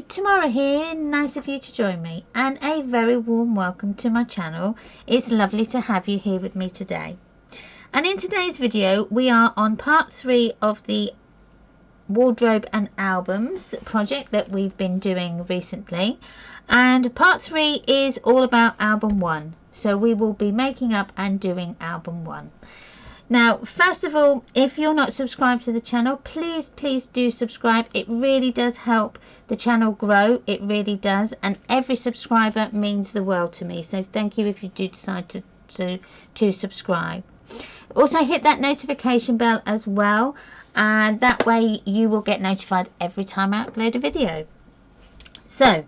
Tamara here, nice of you to join me, and a very warm welcome to my channel. It's lovely to have you here with me today. And in today's video we are on part 3 of the wardrobe and albums project that we've been doing recently, and part 3 is all about album 1, so we will be making up and doing album 1. Now, first of all, if you're not subscribed to the channel, please do subscribe. It really does help the channel grow. It really does. And every subscriber means the world to me. So thank you if you do decide to subscribe. Also hit that notification bell as well. And that way you will get notified every time I upload a video. So,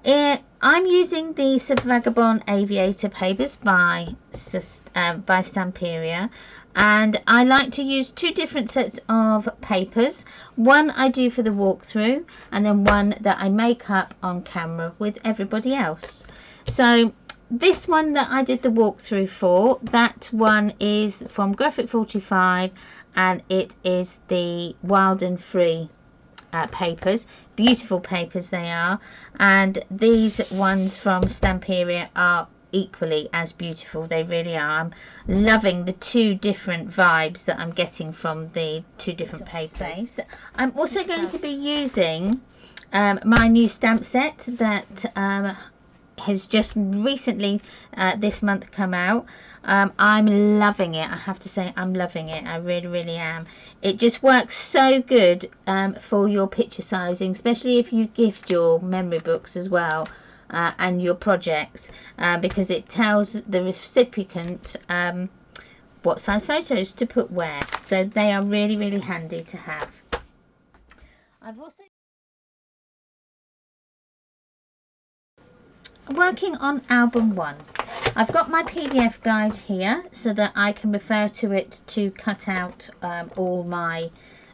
I'm using the Vagabond Aviator papers by Stamperia, and I like to use 2 different sets of papers. One I do for the walkthrough, and then one that I make up on camera with everybody else. So this one that I did the walkthrough for, that one is from Graphic 45, and it is the Wild and Free papers. Beautiful papers they are, and these ones from Stamperia are equally as beautiful. They really are. I'm loving the 2 different vibes that I'm getting from the 2 different papers. I'm also going to be using my new stamp set that has just recently this month come out. I'm loving it. I have to say I'm loving it. I really am. It just works so good for your picture sizing, especially if you gift your memory books as well and your projects, because it tells the recipient what size photos to put where. So they are really handy to have. I've also working on album 1. I've got my PDF guide here so that I can refer to it to cut out all my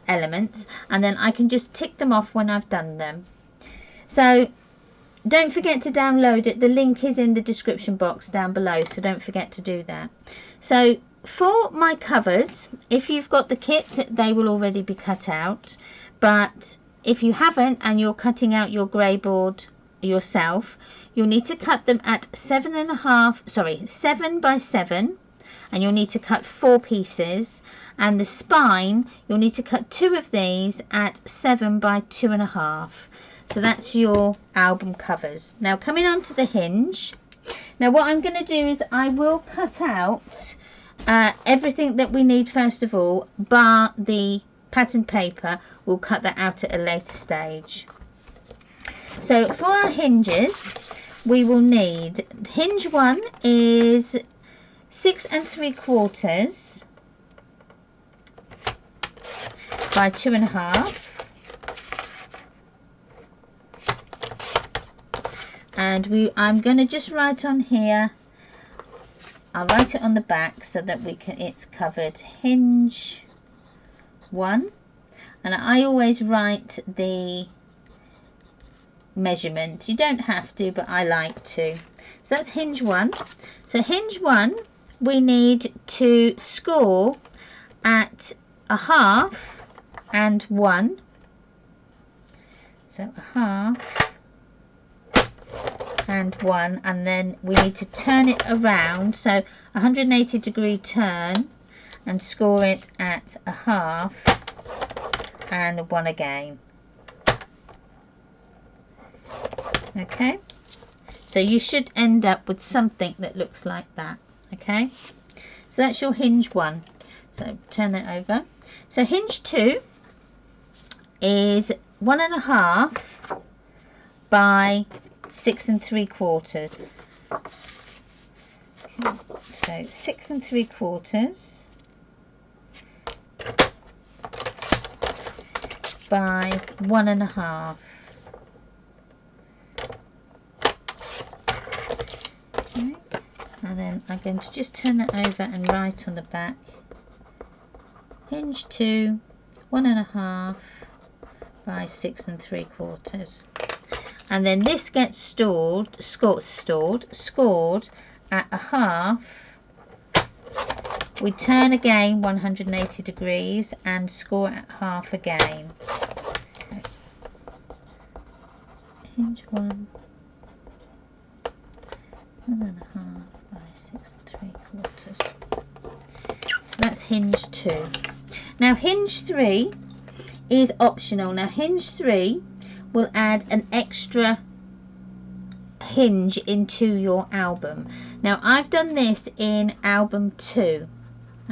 elements, and then I can just tick them off when I've done them. So don't forget to download it. The link is in the description box down below, so don't forget to do that. So for my covers, if you've got the kit, they will already be cut out, but if you haven't and you're cutting out your grey board yourself, you'll need to cut them at 7 by 7, and you'll need to cut 4 pieces, and the spine you'll need to cut 2 of these at 7 by 2.5. So that's your album covers. Now coming on to the hinge. Now what I'm going to do is I will cut out everything that we need first of all, bar the pattern paper. We'll cut that out at a later stage. So for our hinges, we will need, hinge 1 is 6 3/4 by 2.5, and I'm going to just write on here, I'll write it on the back so that it's covered, hinge 1, and I always write the measurement. You don't have to, but I like to. So that's hinge 1. So hinge 1 we need to score at 1/2 and 1. So 1/2 and 1, and then we need to turn it around, so 180-degree turn, and score it at 1/2 and 1 again. Okay, so you should end up with something that looks like that. Okay, so that's your hinge 1. So turn that over. So hinge 2 is 1.5 by 6 3/4. Okay, so 6 3/4 by 1.5. Okay, and then I'm going to just turn that over and write on the back, hinge 2, 1.5 by 6 3/4. And then this gets scored at a half, we turn again 180 degrees and score at half again. Hinge 1, 1.5 by 6 3/4. So that's hinge 2. Now hinge 3 is optional. Now hinge 3 will add an extra hinge into your album. Now I've done this in album 2.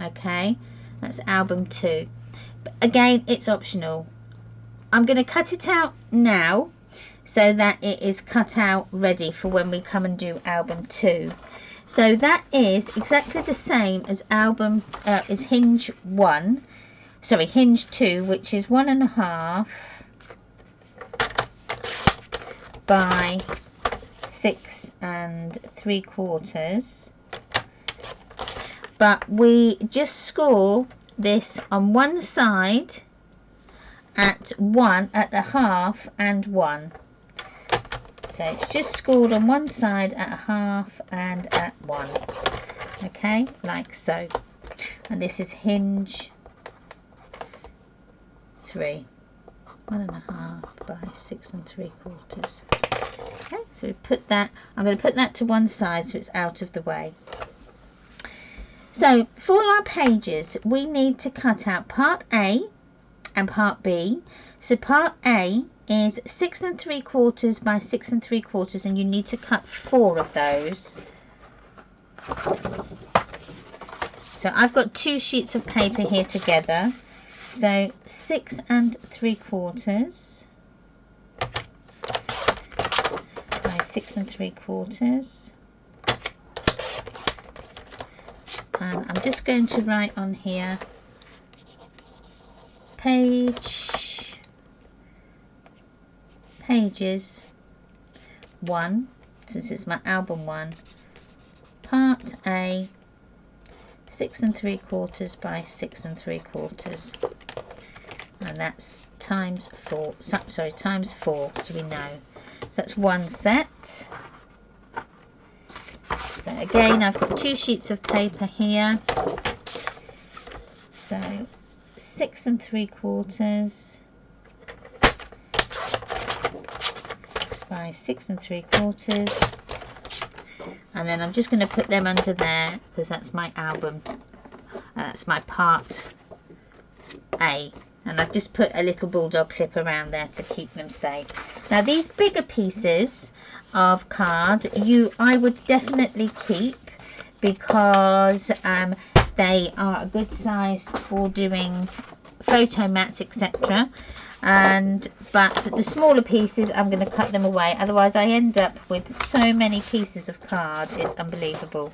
Okay, that's album 2. But again, it's optional. I'm going to cut it out now so that it is cut out ready for when we come and do album 2. So that is exactly the same as album is hinge 1, sorry, hinge 2, which is 1.5 by 6 3/4. But we just score this on one side at 1 at the half and 1. So it's just scored on one side at a half and at 1. Okay, like so. And this is hinge 3, 1.5 by 6 3/4. Okay, so we put that, I'm going to put that to one side so it's out of the way. So for our pages, we need to cut out part A and part B. So part A is 6 3/4 by 6 3/4, and you need to cut 4 of those. So I've got 2 sheets of paper here together. So 6 3/4 by 6 3/4. And I'm just going to write on here pages 1, since it's my album 1, part A, 6 3/4 by 6 3/4, and that's times 4, sorry, times 4, so we know. So that's one set. So again, I've got 2 sheets of paper here. So 6 3/4 by 6 3/4, and then I'm just going to put them under there because that's my album. That's my part A, and I've just put a little bulldog clip around there to keep them safe. Now these bigger pieces of card I would definitely keep because they are a good size for doing photo mats, etc. But the smaller pieces I'm going to cut them away, otherwise I end up with so many pieces of card, it's unbelievable.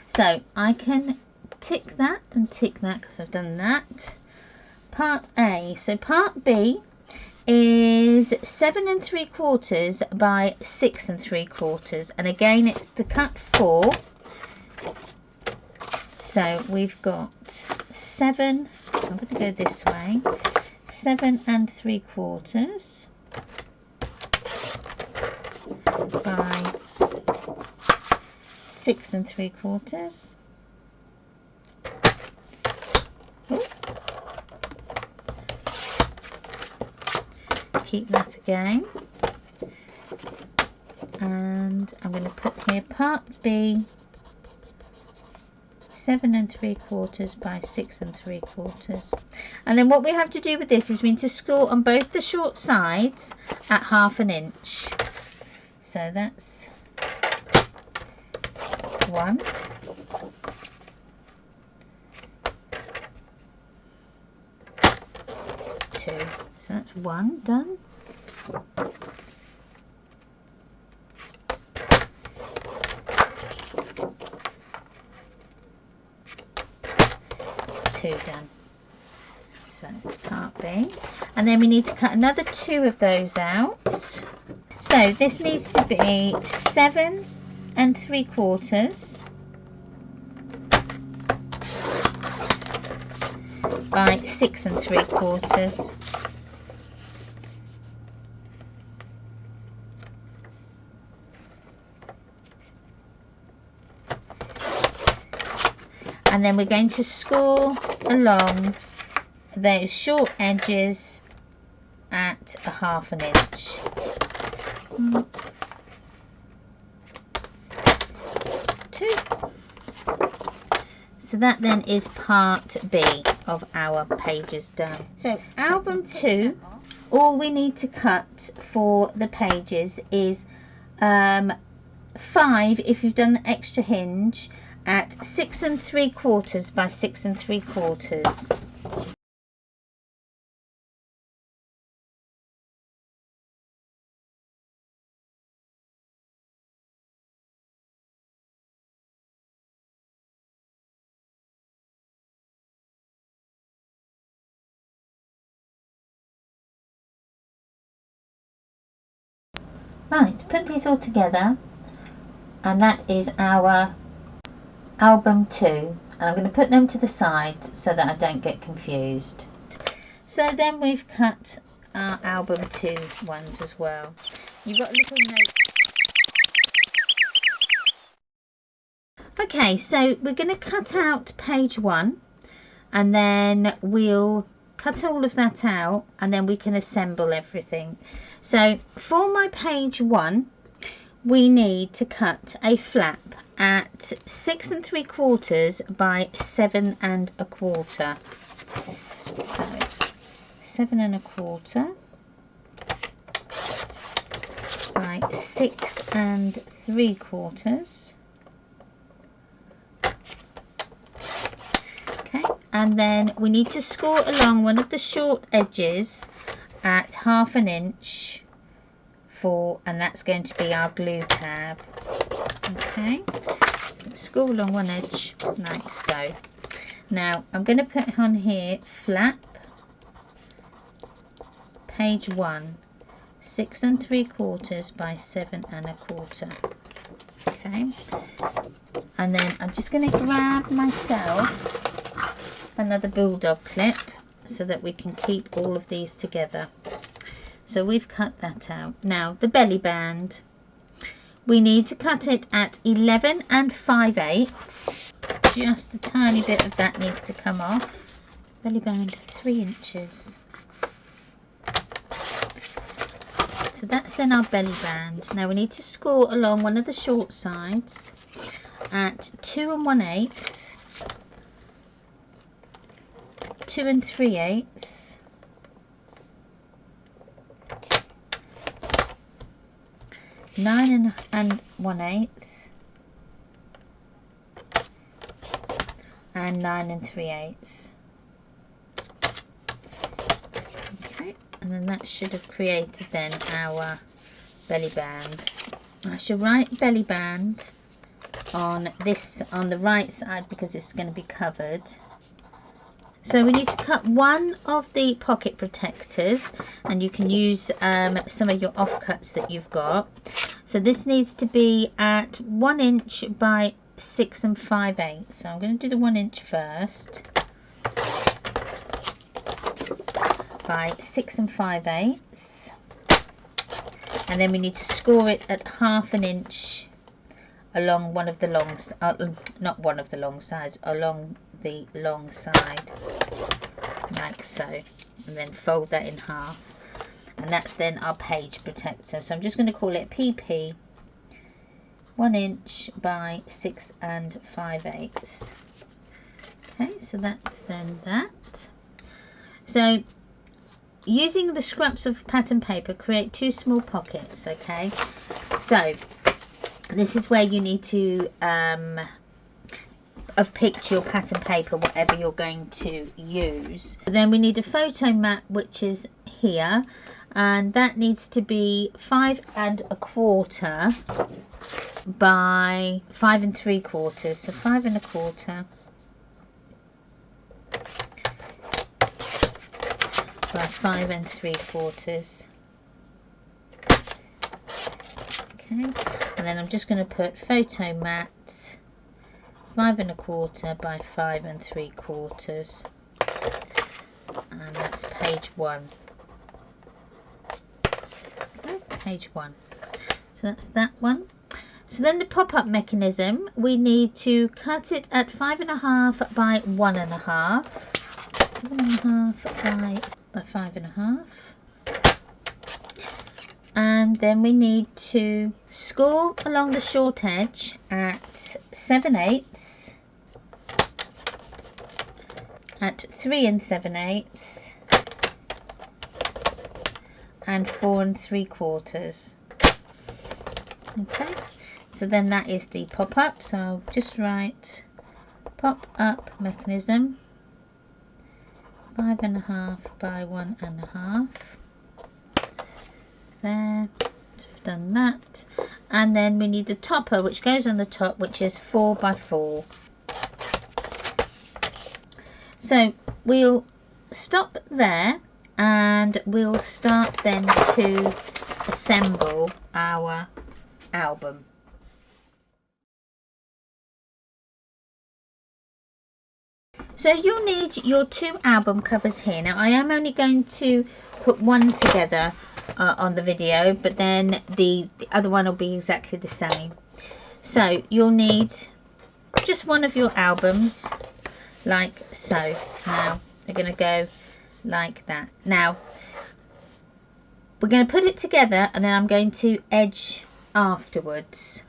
So I can tick that and tick that because I've done that. Part A. So part B is 7 3/4 by 6 3/4, and again it's to cut 4. So we've got 7, I'm going to go this way, 7 3/4 by 6 3/4. Keep that again, and I'm going to put here part B, 7 3/4 by 6 3/4, and then what we have to do with this is we need to score on both the short sides at 1/2 inch. So that's 1, 2. So that's 1 done. 2 done. So part B, and then we need to cut another 2 of those out. So this needs to be 7 3/4 by 6 3/4. and then we're going to score along those short edges at a 1/2 inch. Two. So that then is part B of our pages done. So album 2, all we need to cut for the pages is 5 if you've done the extra hinge at 6 3/4 by 6 3/4. Right, put these all together, and that is our album 2, and I'm going to put them to the side so that I don't get confused. So then we've cut our album 2 ones as well. You've got a little note. Okay, so we're going to cut out page 1, and then we'll cut all of that out, and then we can assemble everything. So for my page 1, we need to cut a flap at 6 3/4 by 7 1/4. So 7 1/4 by 6 3/4. Okay, and then we need to score along one of the short edges at 1/2 inch for, and that's going to be our glue tab. Okay, so score along one edge like so. Now I'm going to put on here flap page 1, 6 3/4 by 7 1/4. Okay, and then I'm just going to grab myself another bulldog clip so that we can keep all of these together. So we've cut that out. Now the belly band, we need to cut it at 11 5/8. Just a tiny bit of that needs to come off. Belly band 3 inches. So that's then our belly band. Now we need to score along one of the short sides at 2 1/8, 2 3/8, 9 1/8, and 9 3/8. Okay, and then that should have created then our belly band. I should write belly band on this, on the right side, because it's going to be covered. So we need to cut one of the pocket protectors, and you can use some of your offcuts that you've got. So this needs to be at 1 inch by 6 5/8. So I'm going to do the 1 inch first, by 6 5/8, and then we need to score it at 1/2 inch along one of the long, not one of the long sides, along the long side, like so, and then fold that in half, and that's then our page protector. So I'm just going to call it PP 1 inch by 6 5/8. Okay, so that's then that. So using the scraps of pattern paper, create 2 small pockets. Okay, so this is where you need to have picked your pattern paper, whatever you're going to use. Then we need a photo mat, which is here, and that needs to be 5 1/4 by 5 3/4. So 5 1/4 by 5 3/4. Okay, and then I'm just going to put photo mat 5 1/4 by 5 3/4, and that's page 1. Okay, page 1. So that's that one. So then the pop-up mechanism, we need to cut it at 5.5 by 1.5. 7.5 by 5.5. And then we need to score along the short edge at 7/8, at 3 7/8, and 4 3/4. Okay, so then that is the pop-up. So I'll just write pop-up mechanism 5.5 by 1.5. There, we've done that. And then we need the topper, which goes on the top, which is 4 by 4. So we'll stop there and we'll start then to assemble our album. So you'll need your 2 album covers here. Now I am only going to put one together on the video, but then the other one will be exactly the same. So you'll need just one of your albums, like so. Now they're going to go like that. Now we're going to put it together and then I'm going to edge afterwards.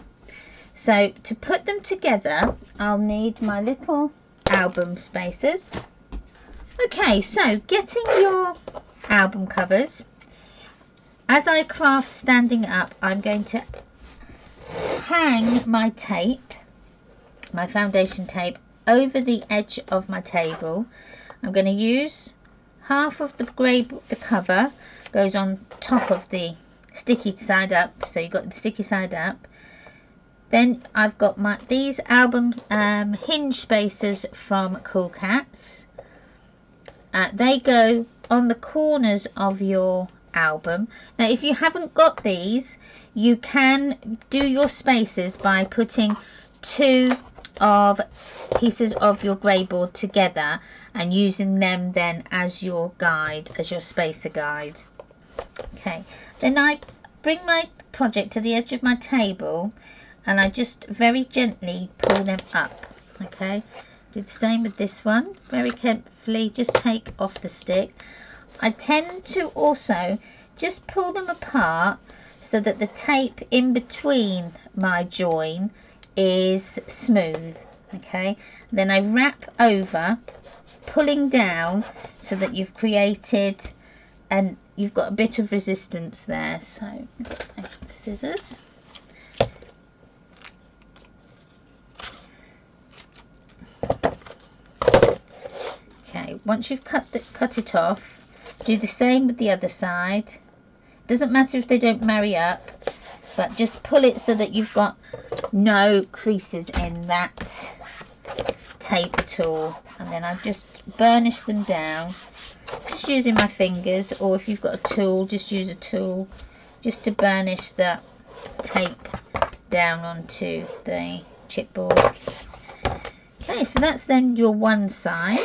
So to put them together, I'll need my little album spacers. Okay, so getting your album covers, as I craft standing up, I'm going to hang my tape, my foundation tape, over the edge of my table. I'm going to use half of the cover goes on top of the sticky side up, so you've got the sticky side up. Then I've got these album hinge spacers from Cool Cats. They go on the corners of your album. Now if you haven't got these, you can do your spacers by putting 2 pieces of your grey board together and using them then as your guide, as your spacer guide. Okay, then I bring my project to the edge of my table and I just very gently pull them up. Okay, do the same with this one. Very carefully just take off the stick. I tend to also just pull them apart so that the tape in between my join is smooth. Okay, then I wrap over, pulling down so that you've created and you've got a bit of resistance there. So scissors. Okay, once you've cut it off, do the same with the other side. Doesn't matter if they don't marry up, but just pull it so that you've got no creases in that tape at all. And then I've just burnished them down, just using my fingers, or if you've got a tool, just use a tool, just to burnish that tape down onto the chipboard. Okay, so that's then your one side.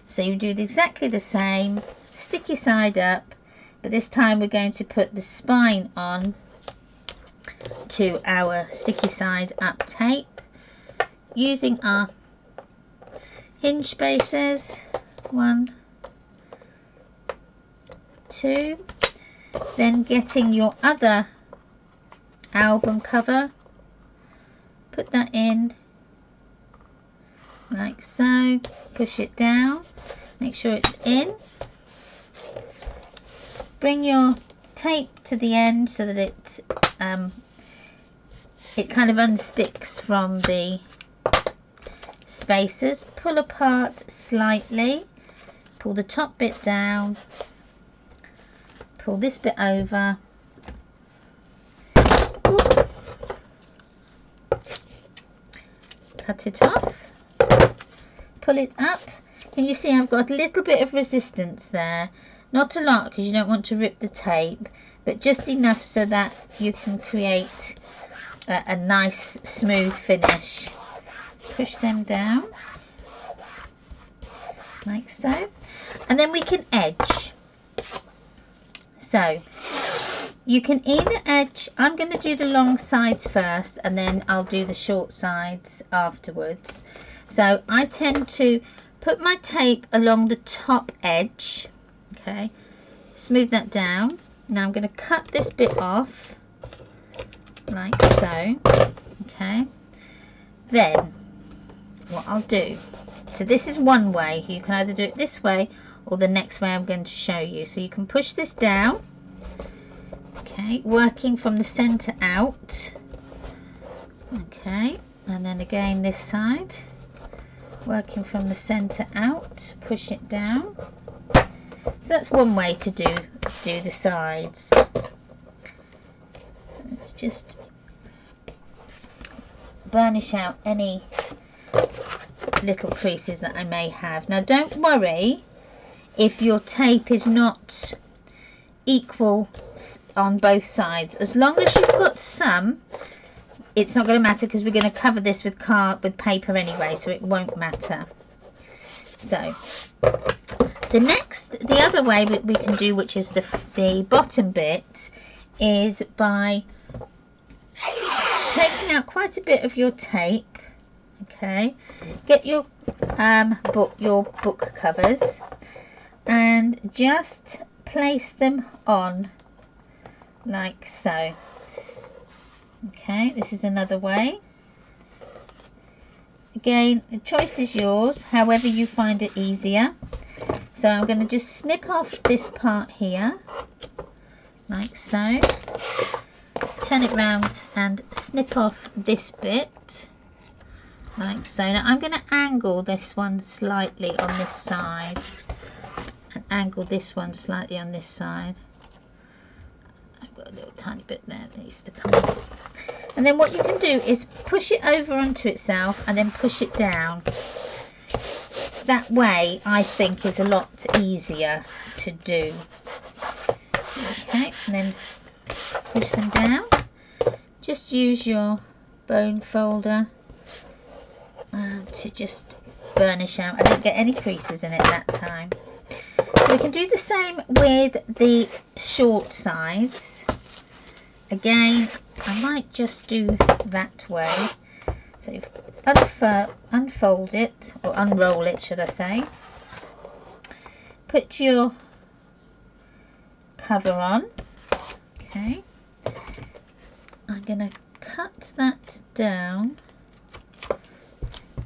So you do exactly the same, sticky side up, but this time we're going to put the spine on to our sticky side up tape using our hinge spacers. 1, 2, then getting your other album cover, put that in like so, push it down, make sure it's in, bring your tape to the end so that it kind of unsticks from the spacers, pull apart slightly, pull the top bit down, pull this bit over, cut it off, pull it up. Can you see I've got a little bit of resistance there? Not a lot, because you don't want to rip the tape, but just enough so that you can create a nice smooth finish. Push them down like so, and then we can edge. So You can either edge, I'm going to do the long sides first and then I'll do the short sides afterwards. So I tend to put my tape along the top edge, okay, smooth that down. Now I'm going to cut this bit off like so, okay. Then what I'll do, so this is one way, you can either do it this way or the next way I'm going to show you. So you can push this down, okay, working from the center out, okay, and then again this side, working from the center out, push it down. So that's one way to do the sides. Let's just burnish out any little creases that I may have. Now don't worry if your tape is not equal on both sides. As long as you've got some, it's not going to matter, because we're going to cover this with paper anyway, so it won't matter. So the other way we can do, which is the bottom bit, is by taking out quite a bit of your tape, okay. Get your book covers and just place them on like so. Okay, this is another way. Again, the choice is yours, however you find it easier. So I'm going to just snip off this part here like so, turn it round and snip off this bit like so. Now I'm going to angle this one slightly on this side and angle this one slightly on this side. I've got a little tiny bit there that needs to come off. And then what you can do is push it over onto itself and then push it down. That way I think is a lot easier to do. Okay, and then push them down. Just use your bone folder to just burnish out. I didn't get any creases in it that time. So we can do the same with the short sides. Again, I might just do that way. So unfold it, or unroll it should I say. Put your cover on. Okay. I'm going to cut that down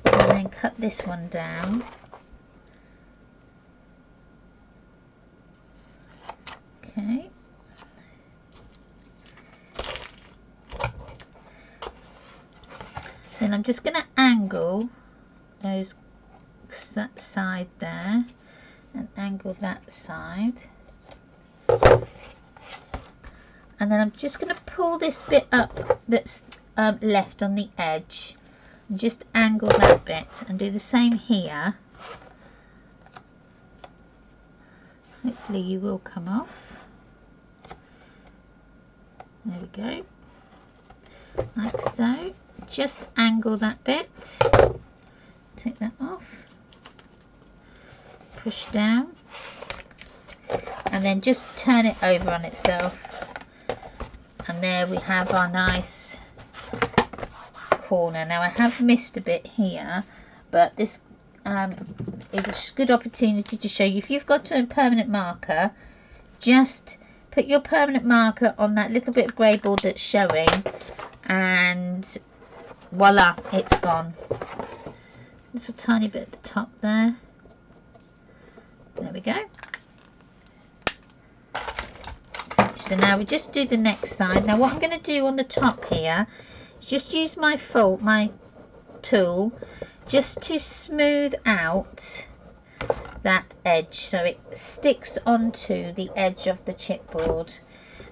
and then cut this one down. Okay. Then I'm just going to angle those side there and angle that side. And then I'm just going to pull this bit up that's left on the edge and just angle that bit and do the same here. Hopefully you will come off. There we go. Like so. Just angle that bit. Take that off. Push down. And then just turn it over on itself. And there we have our nice corner. Now I have missed a bit here, but this is a good opportunity to show you. If you've got a permanent marker, just put your permanent marker on that little bit of grey board that's showing, and voila, it's gone. Just a tiny bit at the top there. There we go. So now we just do the next side. Now what I'm going to do on the top here is just use my tool just to smooth out that edge so it sticks onto the edge of the chipboard.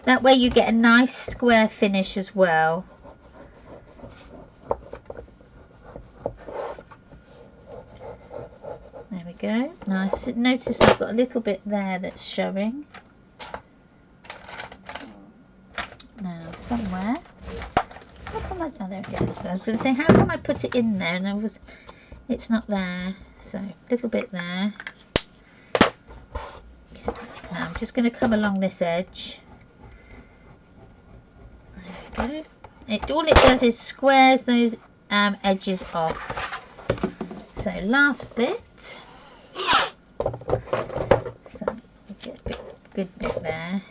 That way you get a nice square finish as well. There we go. Now notice I've got a little bit there that's showing. Now somewhere, how come I, oh there it is. I was going to say, how come I put it in there and it's not there. So a little bit there. Okay. Now I'm just going to come along this edge go. All it does is squares those edges off. So last bit. So we get a good bit there.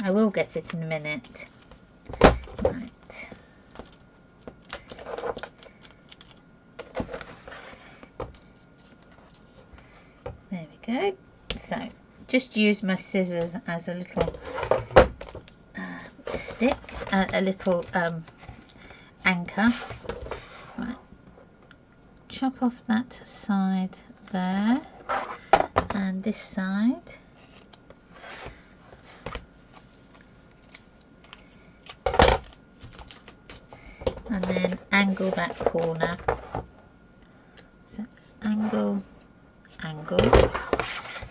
I will get it in a minute. Right. There we go. So just use my scissors as a little stick, a little anchor. Right. Chop off that side there and this side. And then angle that corner. So angle, angle.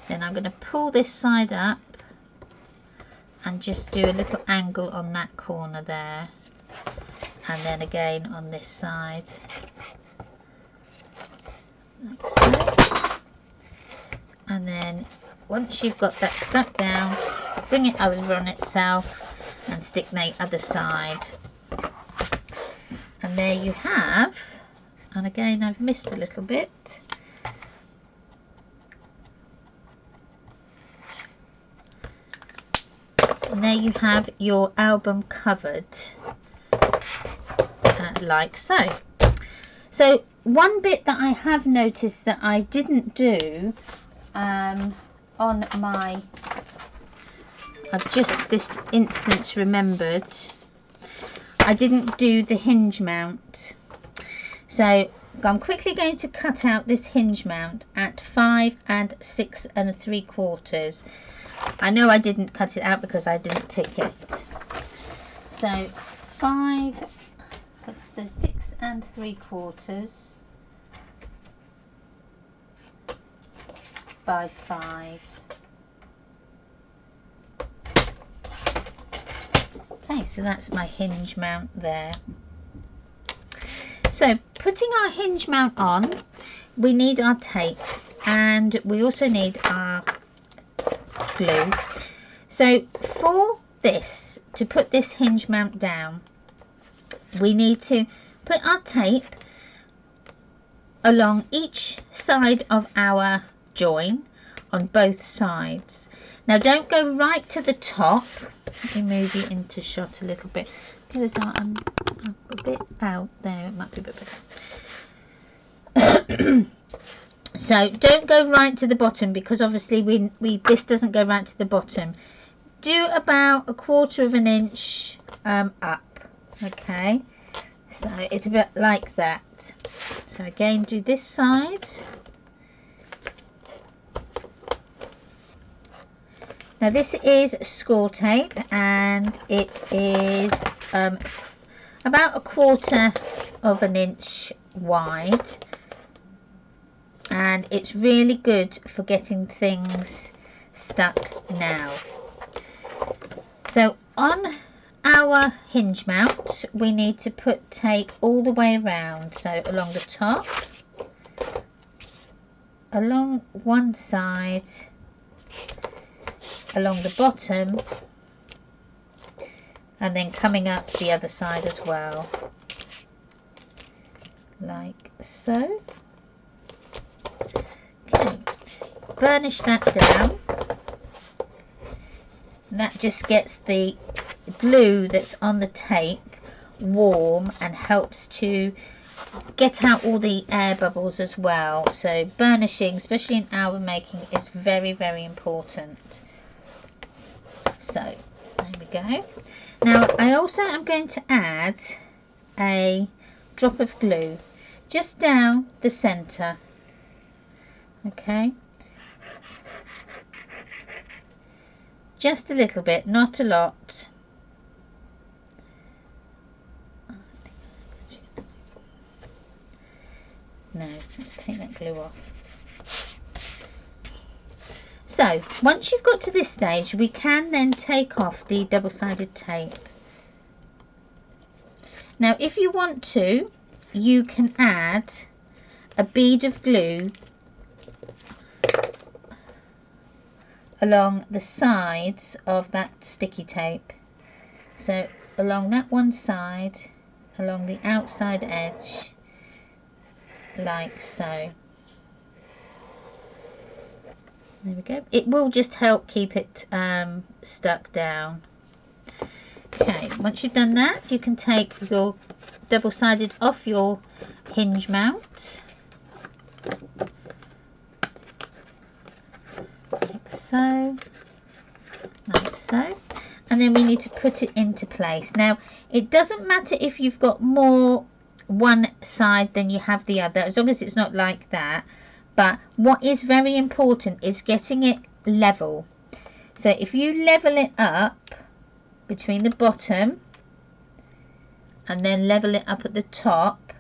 Then I'm going to pull this side up and just do a little angle on that corner there. And then again on this side. Like so. And then once you've got that stuck down, bring it over on itself and stick the other side. And there you have, and again I've missed a little bit. And there you have your album covered, like so. So one bit that I have noticed that I didn't do on my, I've just this instance remembered, I didn't do the hinge mount. So I'm quickly going to cut out this hinge mount at 5 6 3/4. I know I didn't cut it out because I didn't tick it. So 6 3/4 by 5. Okay, so that's my hinge mount there. So putting our hinge mount on, we need our tape and we also need our glue. So for this, to put this hinge mount down, we need to put our tape along each side of our join on both sides. Now don't go right to the top. Let me move you into shot a little bit because I'm a bit out there. It might be a bit better. So don't go right to the bottom because obviously this doesn't go right to the bottom. Do about 1/4 inch up. Okay, so it's a bit like that. So again, do this side. Now this is score tape and it is about 1/4 inch wide, and it's really good for getting things stuck now. So on our hinge mount we need to put tape all the way around, so along the top, along one side, along the bottom, and then coming up the other side as well, like so. Okay, burnish that down. And that just gets the glue that's on the tape warm and helps to get out all the air bubbles as well. So burnishing, especially in album making, is very, very important. So there we go. Now I also am going to add a drop of glue just down the center. Okay, just a little bit, not a lot. No, let's take that glue off. So once you've got to this stage, we can then take off the double-sided tape. Now if you want to, you can add a bead of glue along the sides of that sticky tape. So along that one side, along the outside edge, like so. There we go. It will just help keep it stuck down. Okay, once you've done that, you can take your double-sided off your hinge mount, like so, like so, and then we need to put it into place. Now it doesn't matter if you've got more one side than you have the other, as long as it's not like that. But what is very important is getting it level. So if you level it up between the bottom and then level it up at the top,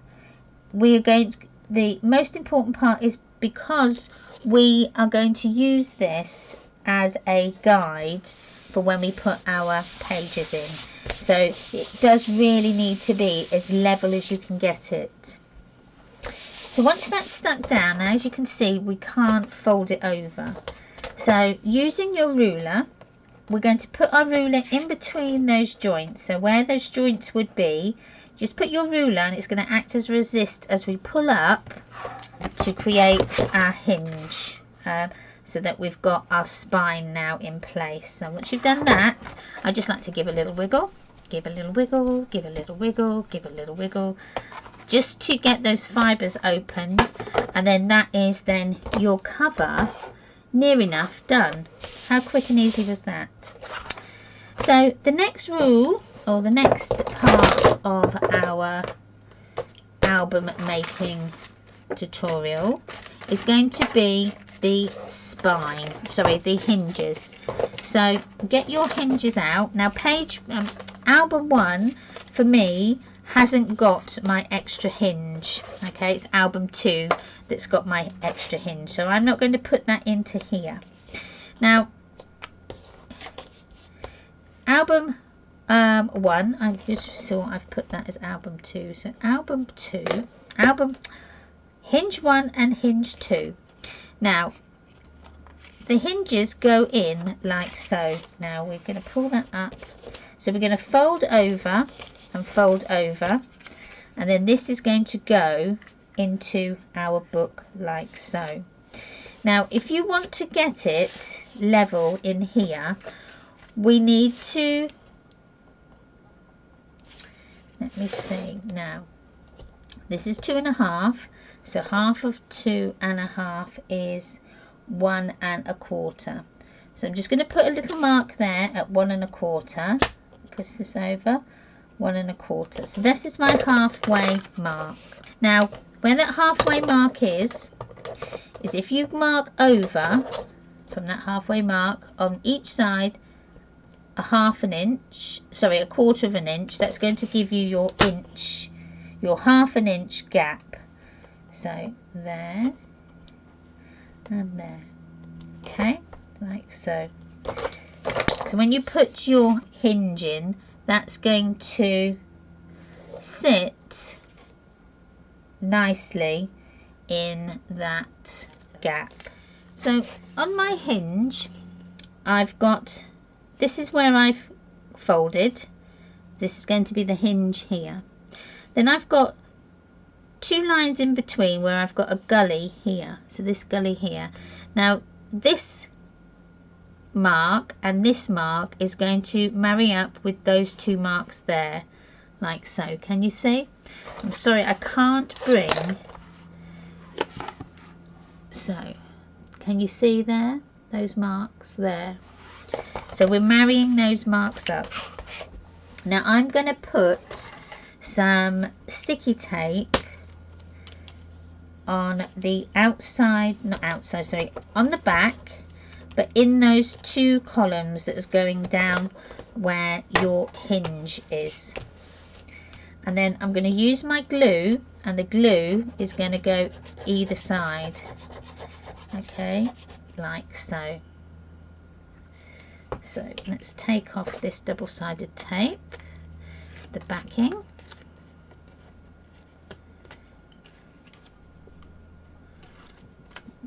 we are going to, the most important part is because we are going to use this as a guide for when we put our pages in. So it does really need to be as level as you can get it. So once that's stuck down, now as you can see, we can't fold it over. So using your ruler, we're going to put our ruler in between those joints. So where those joints would be, just put your ruler and it's going to act as resist as we pull up to create our hinge, so that we've got our spine now in place. So once you've done that, I just like to give a little wiggle, give a little wiggle, give a little wiggle, give a little wiggle, just to get those fibres opened, and then that is then your cover near enough done. How quick and easy was that? So the next rule, or the next part of our album making tutorial, is going to be the spine, sorry, the hinges. So get your hinges out. Now page album 1 for me hasn't got my extra hinge. Okay, it's album 2 that's got my extra hinge, so I'm not going to put that into here. Now album 1, I just saw I've put that as album 2, so album 2, album hinge 1 and hinge 2. Now the hinges go in like so. Now we're going to pull that up, so we're going to fold over and fold over, and then this is going to go into our book like so. Now if you want to get it level in here, we need to, let me see, now this is 2.5, so half of 2.5 is 1 1/4. So I'm just going to put a little mark there at 1 1/4, push this over, 1 1/4. So this is my halfway mark. Now where that halfway mark is if you mark over from that halfway mark on each side a 1/2 inch, sorry, 1/4 inch, that's going to give you your inch, your 1/2 inch gap. So there and there, okay, like so. So when you put your hinge in, that's going to sit nicely in that gap. So on my hinge, I've got, this is where I've folded, this is going to be the hinge here. Then I've got 2 lines in between where I've got a gully here, so this gully here. Now this mark and this mark is going to marry up with those 2 marks there, like so. Can you see? I'm sorry, I can't bring, so can you see there, those marks there? So we're marrying those marks up. Now I'm going to put some sticky tape on the outside, not outside, sorry, on the back, but in those 2 columns that is going down where your hinge is. And then I'm going to use my glue, and the glue is going to go either side, okay, like so. So let's take off this double-sided tape, the backing.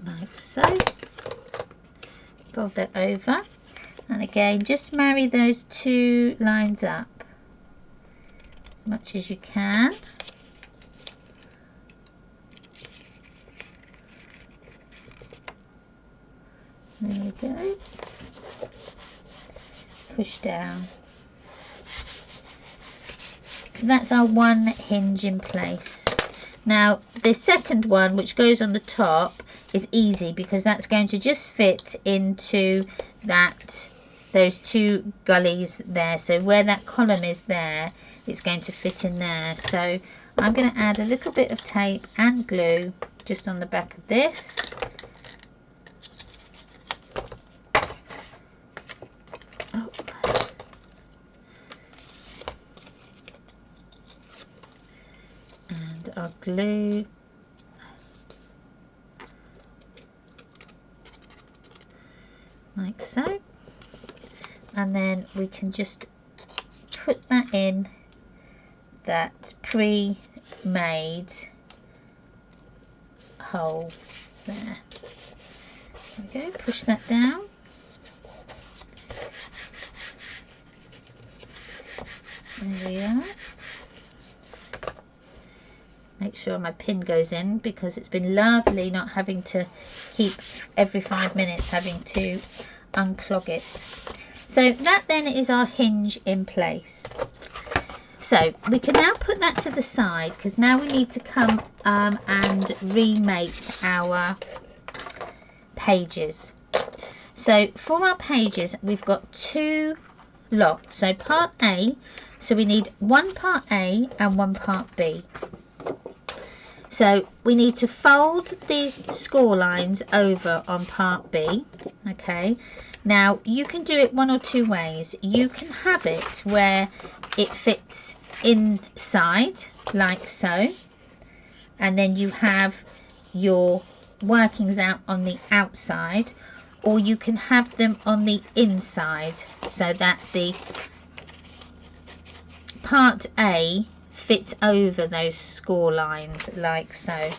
Like so. Fold that over, and again just marry those two lines up as much as you can. There we go. Push down. So that's our one hinge in place. Now the second one, which goes on the top, is easy because that's going to just fit into those two gullies there. So where that column is there, it's going to fit in there. So I'm going to add a little bit of tape and glue just on the back of this. And I'll glue like so, and then we can just put that in that pre-made hole there. There we go, push that down. There we are. Make sure my pin goes in because it's been lovely not having to keep every 5 minutes having to unclog it. So that then is our hinge in place. So we can now put that to the side because now we need to come and remake our pages. So for our pages we've got two lots. So part A, so we need one part A and one part B. So we need to fold the score lines over on part B. Okay, now you can do it one or two ways. You can have it where it fits inside like so, and then you have your workings out on the outside, or you can have them on the inside so that the part A fits over those score lines like so.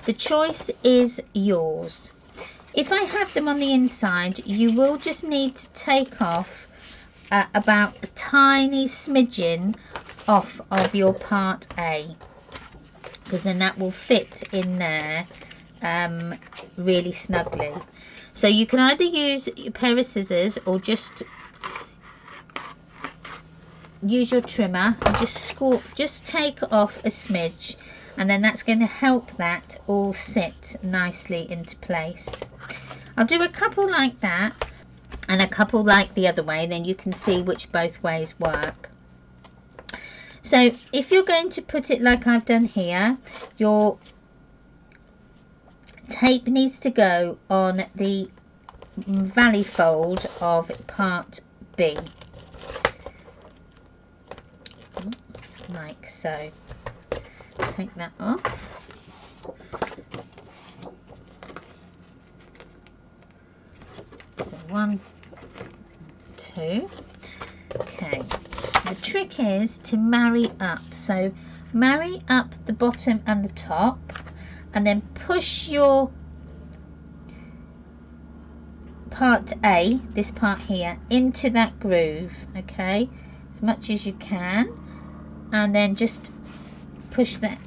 The choice is yours. If I have them on the inside, you will just need to take off about a tiny smidgen off of your part A, because then that will fit in there really snugly. So you can either use a pair of scissors or just use your trimmer and just take off a smidge, and then that's going to help that all sit nicely into place. I'll do a couple like that and a couple like the other way, then you can see which both ways work. So if you're going to put it like I've done here, your tape needs to go on the valley fold of part B. Like so. Take that off. So 1, 2. Okay. The trick is to marry up. So marry up the bottom and the top, and then push your part A, this part here, into that groove. Okay, as much as you can. And then just push that,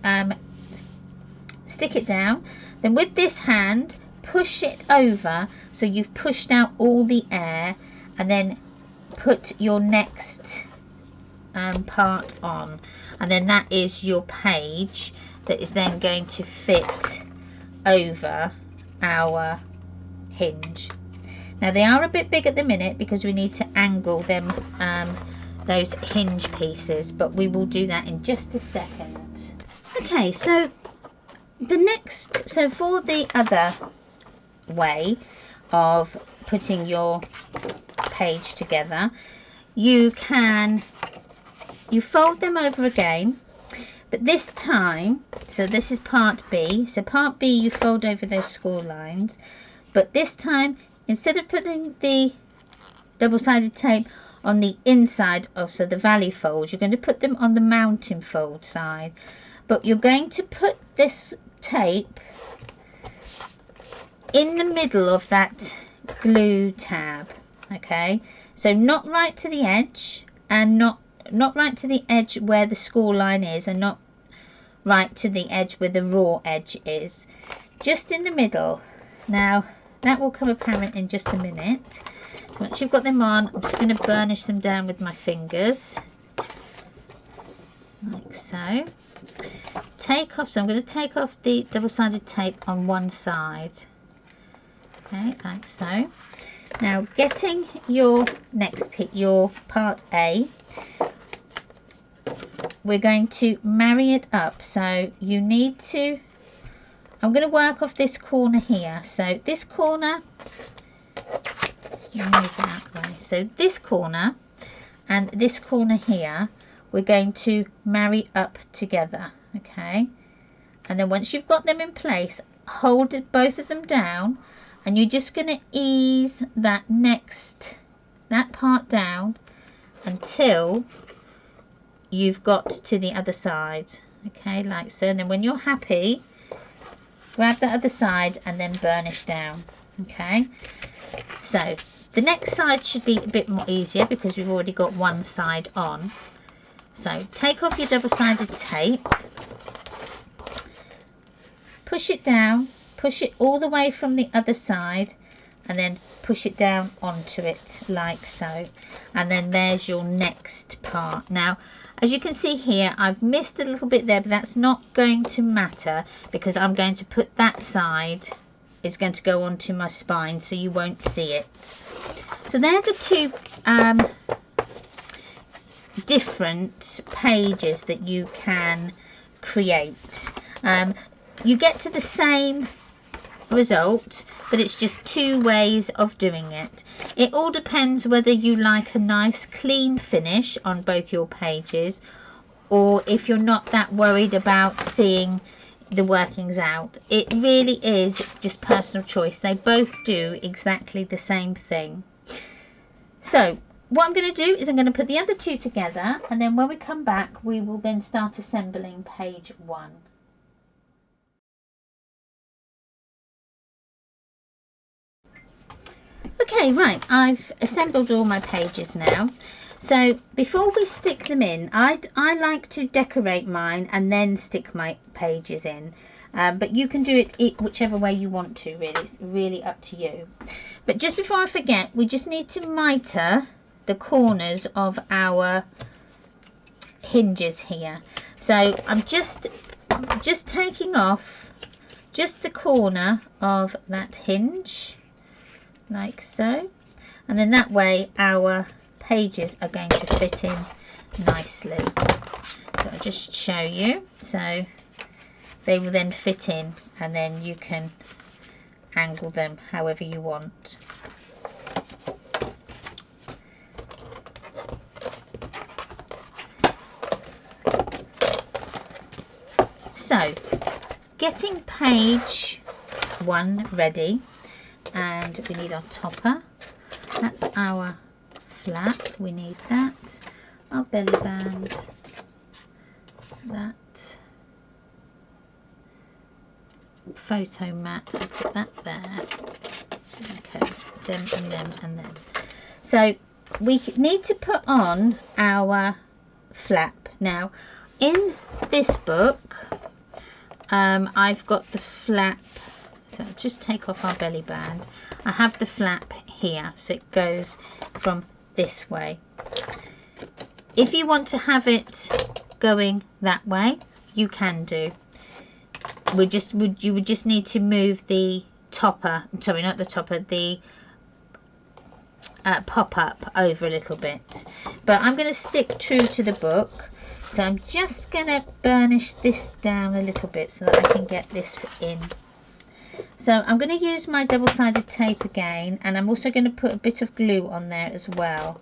stick it down. Then with this hand, push it over so you've pushed out all the air, and then put your next part on, and then that is your page that is then going to fit over our hinge. Now they are a bit big at the minute because we need to angle them, those hinge pieces, but we will do that in just a second. Okay, so for the other way of putting your page together, you fold them over again, but this time, so this is part B, so part B you fold over those score lines, but this time instead of putting the double-sided tape on the inside of, so the valley folds, you're going to put them on the mountain fold side, but you're going to put this tape in the middle of that glue tab. Okay, so not right to the edge, and not right to the edge where the score line is, and not right to the edge where the raw edge is, just in the middle. Now that will come apparent in just a minute. So once you've got them on, I'm just going to burnish them down with my fingers like so. Take off, so I'm going to take off the double-sided tape on one side, okay, like so. Now, getting your next bit, your part A, we're going to marry it up. So you need to, I'm going to work off this corner here. So this corner, you move it that way. So this corner and this corner here, we're going to marry up together, okay? And then once you've got them in place, hold both of them down, and you're just going to ease that part down until you've got to the other side, okay, like so. And then when you're happy, grab the other side and then burnish down, okay. So the next side should be a bit more easier because we've already got one side on. So take off your double-sided tape, push it down, push it all the way from the other side, and then push it down onto it like so. And then there's your next part. Now, as you can see here, I've missed a little bit there, but that's not going to matter because I'm going to put that side is going to go onto my spine, so you won't see it. So they're the two different pages that you can create. You get to the same result, but it's just two ways of doing it. It all depends whether you like a nice clean finish on both your pages, or if you're not that worried about seeing the workings out. It really is just personal choice. They both do exactly the same thing. So what I'm going to do is I'm going to put the other two together, and then when we come back we will then start assembling page 1. Okay, right, I've assembled all my pages now. So before we stick them in, I like to decorate mine and then stick my pages in. But you can do it whichever way you want to, really. It's really up to you. But just before I forget, we just need to mitre the corners of our hinges here. So I'm just taking off just the corner of that hinge, like so, and then that way our pages are going to fit in nicely. So I'll just show you. So they will then fit in, and then you can angle them however you want. So getting page 1 ready, and we need our topper. That's our flap, we need that. Our belly band, that photo mat, I'll put that there. Okay, them and them and them. So we need to put on our flap. Now in this book I've got the flap, so I'll just take off our belly band. I have the flap here, so it goes from this way. If you want to have it going that way, you can do. You would just need to move the topper, sorry, not the topper, the pop-up over a little bit. But I'm going to stick true to the book. So I'm just going to burnish this down a little bit so that I can get this in. So I'm going to use my double-sided tape again, and I'm also going to put a bit of glue on there as well.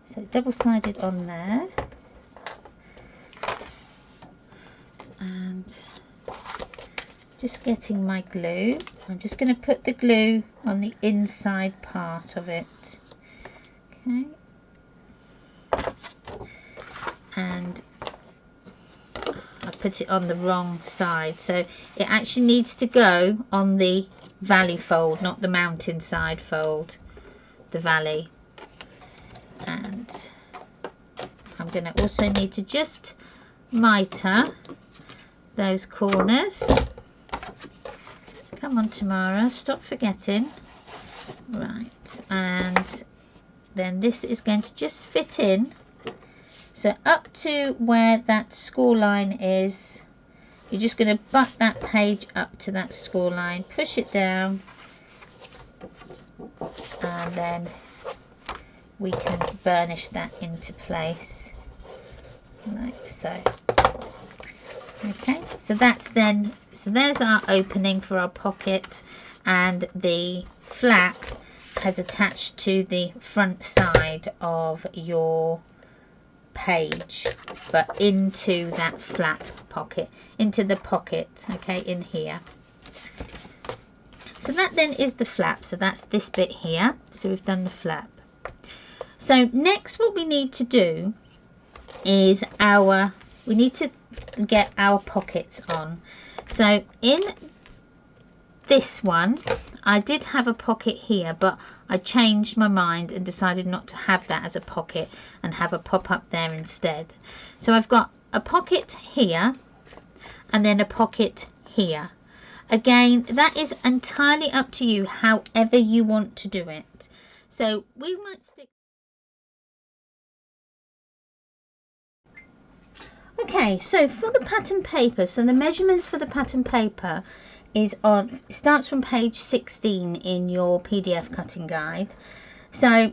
So double-sided on there. And just getting my glue. I'm just going to put the glue on the inside part of it. Okay, and I put it on the wrong side, so it actually needs to go on the valley fold, not the mountain side fold, the valley. And I'm going to also need to just mitre those corners. Come on, Tamara, stop forgetting. Right, and then this is going to just fit in. So up to where that score line is, you're just going to butt that page up to that score line, push it down, and then we can burnish that into place like so. Okay, so that's then, so there's our opening for our pocket, and the flap has attached to the front side of your page, but into that flap pocket, into the pocket, okay, in here. So that then is the flap, so that's this bit here. So we've done the flap. So next what we need to do is we need to get our pockets on. So in this one I did have a pocket here, but I changed my mind and decided not to have that as a pocket and have a pop up there instead. So I've got a pocket here and then a pocket here. Again, that is entirely up to you, however you want to do it. So we might stick. Okay, so for the pattern paper, so the measurements for the pattern paper starts from page 16 in your PDF cutting guide. So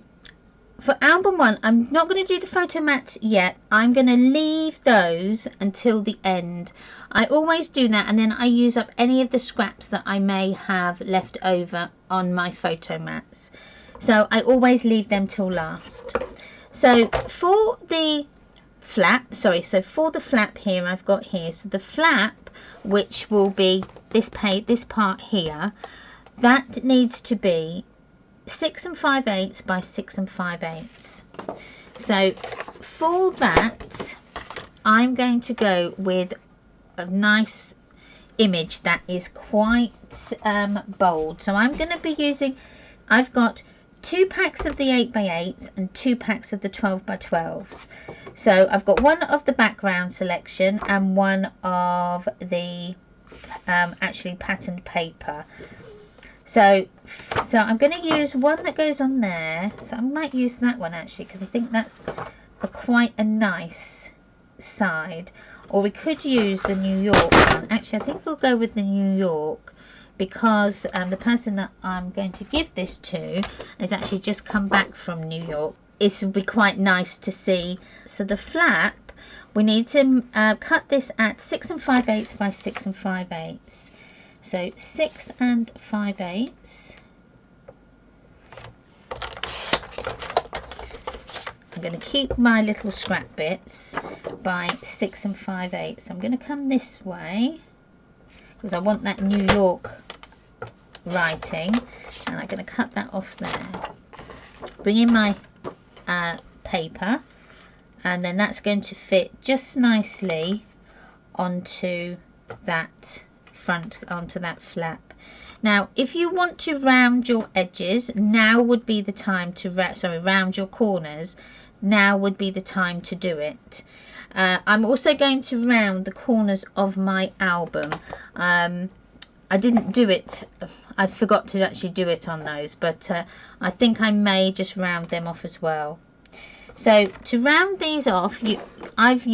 for album 1, I'm not going to do the photo mats yet. I'm going to leave those until the end. I always do that, and then I use up any of the scraps that I may have left over on my photo mats. So I always leave them till last. So for the flap, so for the flap here, I've got here, so the flap, which will be this part here, that needs to be 6 5/8 by 6 5/8. So for that I'm going to go with a nice image that is quite bold. So I'm going to be using, I've got 2 packs of the 8x8s and 2 packs of the 12x12s. So I've got one of the background selection and one of the actually patterned paper. So I'm going to use one that goes on there. So I might use that one actually, because I think that's quite a nice side. Or we could use the New York one. Actually, I think we'll go with the New York, because the person that I'm going to give this to has actually just come back from New York. It would be quite nice to see. So the flap, we need to cut this at 6 5/8 by 6 5/8. So 6 5/8. I'm going to keep my little scrap bits by 6 5/8. So I'm going to come this way because I want that New York writing, and I'm going to cut that off there. Bring in my paper, and then that's going to fit just nicely onto that onto that flap. Now if you want to round your edges, now would be the time to round your corners, now would be the time to do it. I'm also going to round the corners of my album. I didn't do it, I forgot to actually do it on those, but I think I may just round them off as well. So to round these off, you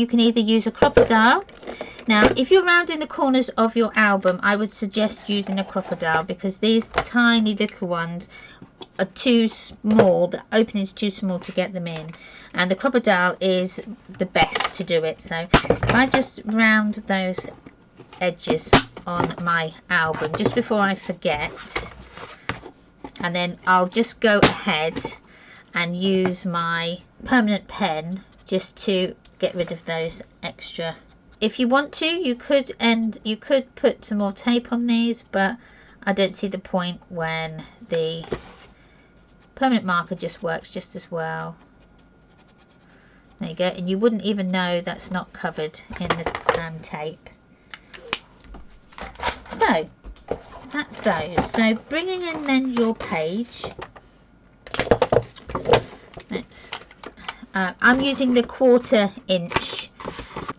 can either use a crocodile. Now if you're rounding the corners of your album, I would suggest using a crocodile, because these tiny little ones are too small, the opening is too small to get them in, and the crocodile is the best to do it. So if I just round those edges on my album just before I forget, and then I'll just go ahead and use my permanent pen just to get rid of those extra. If you want to, you could put some more tape on these, but I don't see the point when Permanent marker just works just as well. There you go, and you wouldn't even know that's not covered in the tape. So that's those. So bringing in then your page, let's I'm using the 1/4 inch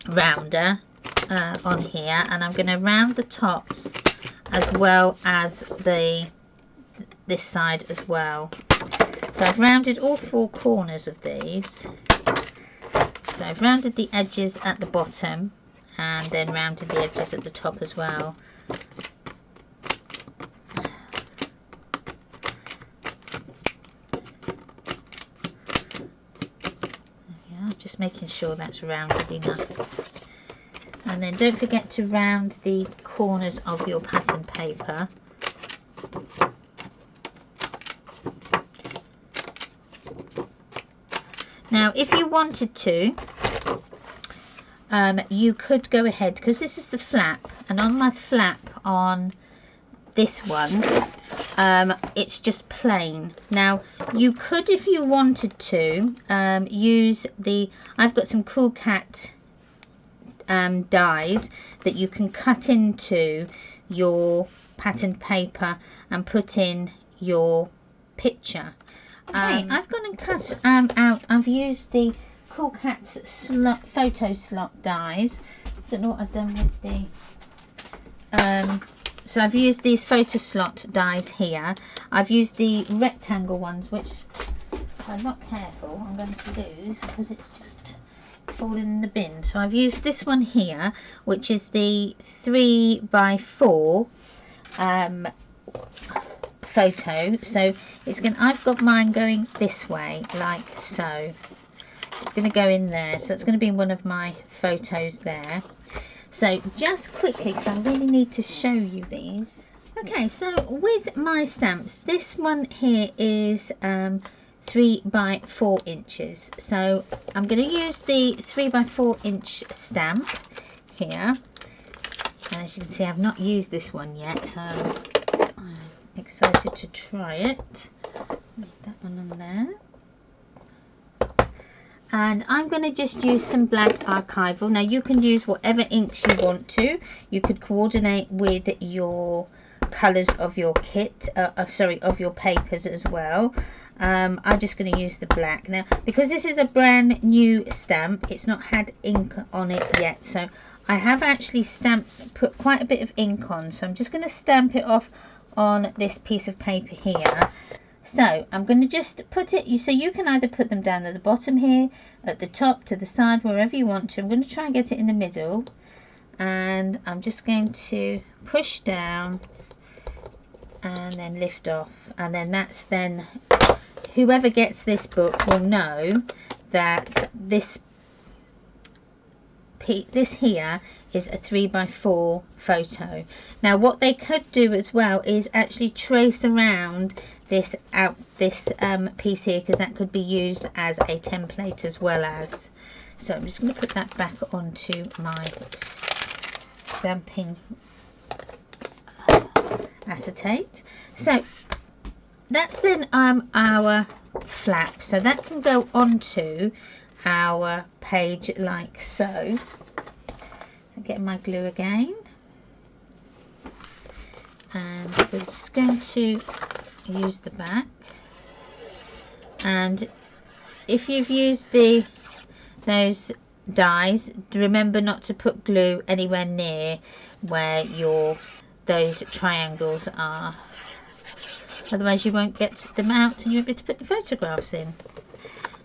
rounder on here, and I'm going to round the tops as well as this side as well. So I've rounded all 4 corners of these. So I've rounded the edges at the bottom and then rounded the edges at the top as well. Yeah, just making sure that's rounded enough. And then don't forget to round the corners of your pattern paper. Now if you wanted to, you could go ahead, because this is the flap, and on my flap on this one it's just plain. Now you could, if you wanted to, use the, I've got some Cool Cat dies that you can cut into your pattern paper and put in your picture. Okay, I've gone and cut out, I've used the Cool Cat's photo slot dies. Don't know what I've done with the so I've used these photo slot dies here. I've used the rectangle ones, which if I'm not careful I'm going to lose because it's just fallen in the bin. So I've used this one here, which is the 3x4 photo. So it's going, I've got mine going this way like so. It's going to go in there, so it's going to be in one of my photos there. So just quickly, because I really need to show you these. Okay, so with my stamps, this one here is 3x4 inches. So I'm going to use the 3x4 inch stamp here. And as you can see, I've not used this one yet, so I'm excited to try it. Put that one on there. And I'm going to just use some black archival. Now you can use whatever inks you want to. You could coordinate with your colours of your kit, of your papers as well. I'm just going to use the black. Now because this is a brand new stamp, it's not had ink on it yet, so I have actually put quite a bit of ink on, so I'm just going to stamp it off on this piece of paper here. So I'm going to just put it, so you can either put them down at the bottom here, at the top, to the side, wherever you want to. I'm going to try and get it in the middle, and I'm just going to push down and then lift off, and then that's then, whoever gets this book will know that this here is a 3x4 photo. Now what they could do as well is actually trace around this piece here, because that could be used as a template as well as. So I'm just going to put that back onto my stamping acetate. So that's then our flap, so that can go onto our page like so. So getting my glue again, and we're just going to use the back. And if you've used those dies, remember not to put glue anywhere near where those triangles are, otherwise you won't get them out and you won't be able to put the photographs in.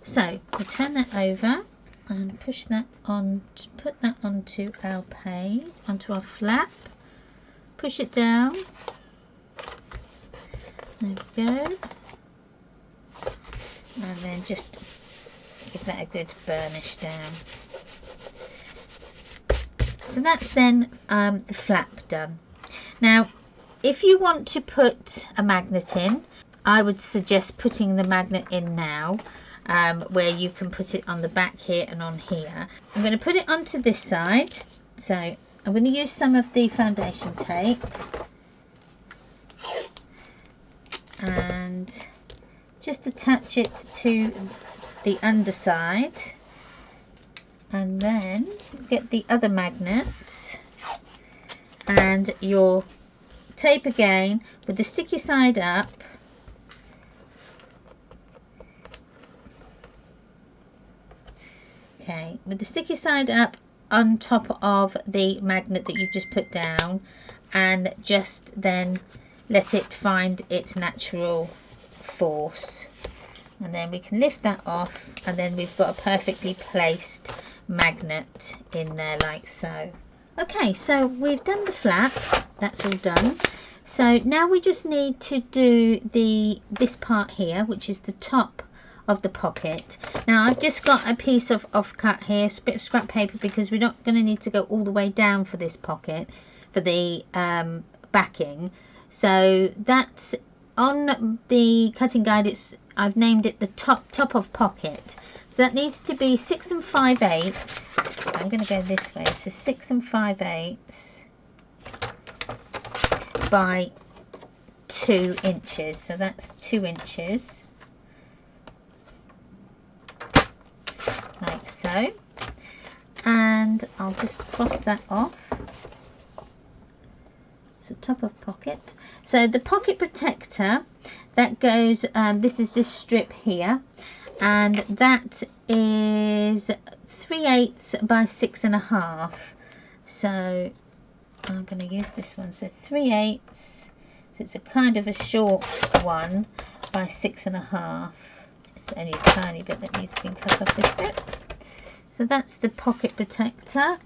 So we'll turn that over and push that on, put that onto our page, onto our flap, push it down. There we go. And then just give that a good burnish down. So that's then the flap done. Now if you want to put a magnet in, I would suggest putting the magnet in now, where you can put it on the back here and on here. I'm going to put it onto this side, so I'm going to use some of the foundation tape and just attach it to the underside, and then get the other magnet and your tape again with the sticky side up. Okay, with the sticky side up on top of the magnet that you've just put down, and just then let it find its natural force, and then we can lift that off, and then we've got a perfectly placed magnet in there like so. Okay, so we've done the flap, that's all done. So now we just need to do this part here, which is the top of the pocket. Now I've just got a piece of offcut here, a bit of scrap paper, because we're not going to need to go all the way down for this pocket, for the backing. So that's on the cutting guide. I've named it the top of pocket. So that needs to be 6 5/8. So I'm going to go this way. So 6 5/8 by 2 inches. So that's 2 inches. Like so. And I'll just cross that off. So top of pocket. So the pocket protector, that goes, this is this strip here, and that is 3/8 by 6 1/2. So I'm going to use this one. So 3/8. So it's a kind of a short one by 6 1/2. It's only a tiny bit that needs to be cut off this bit. So that's the pocket protector.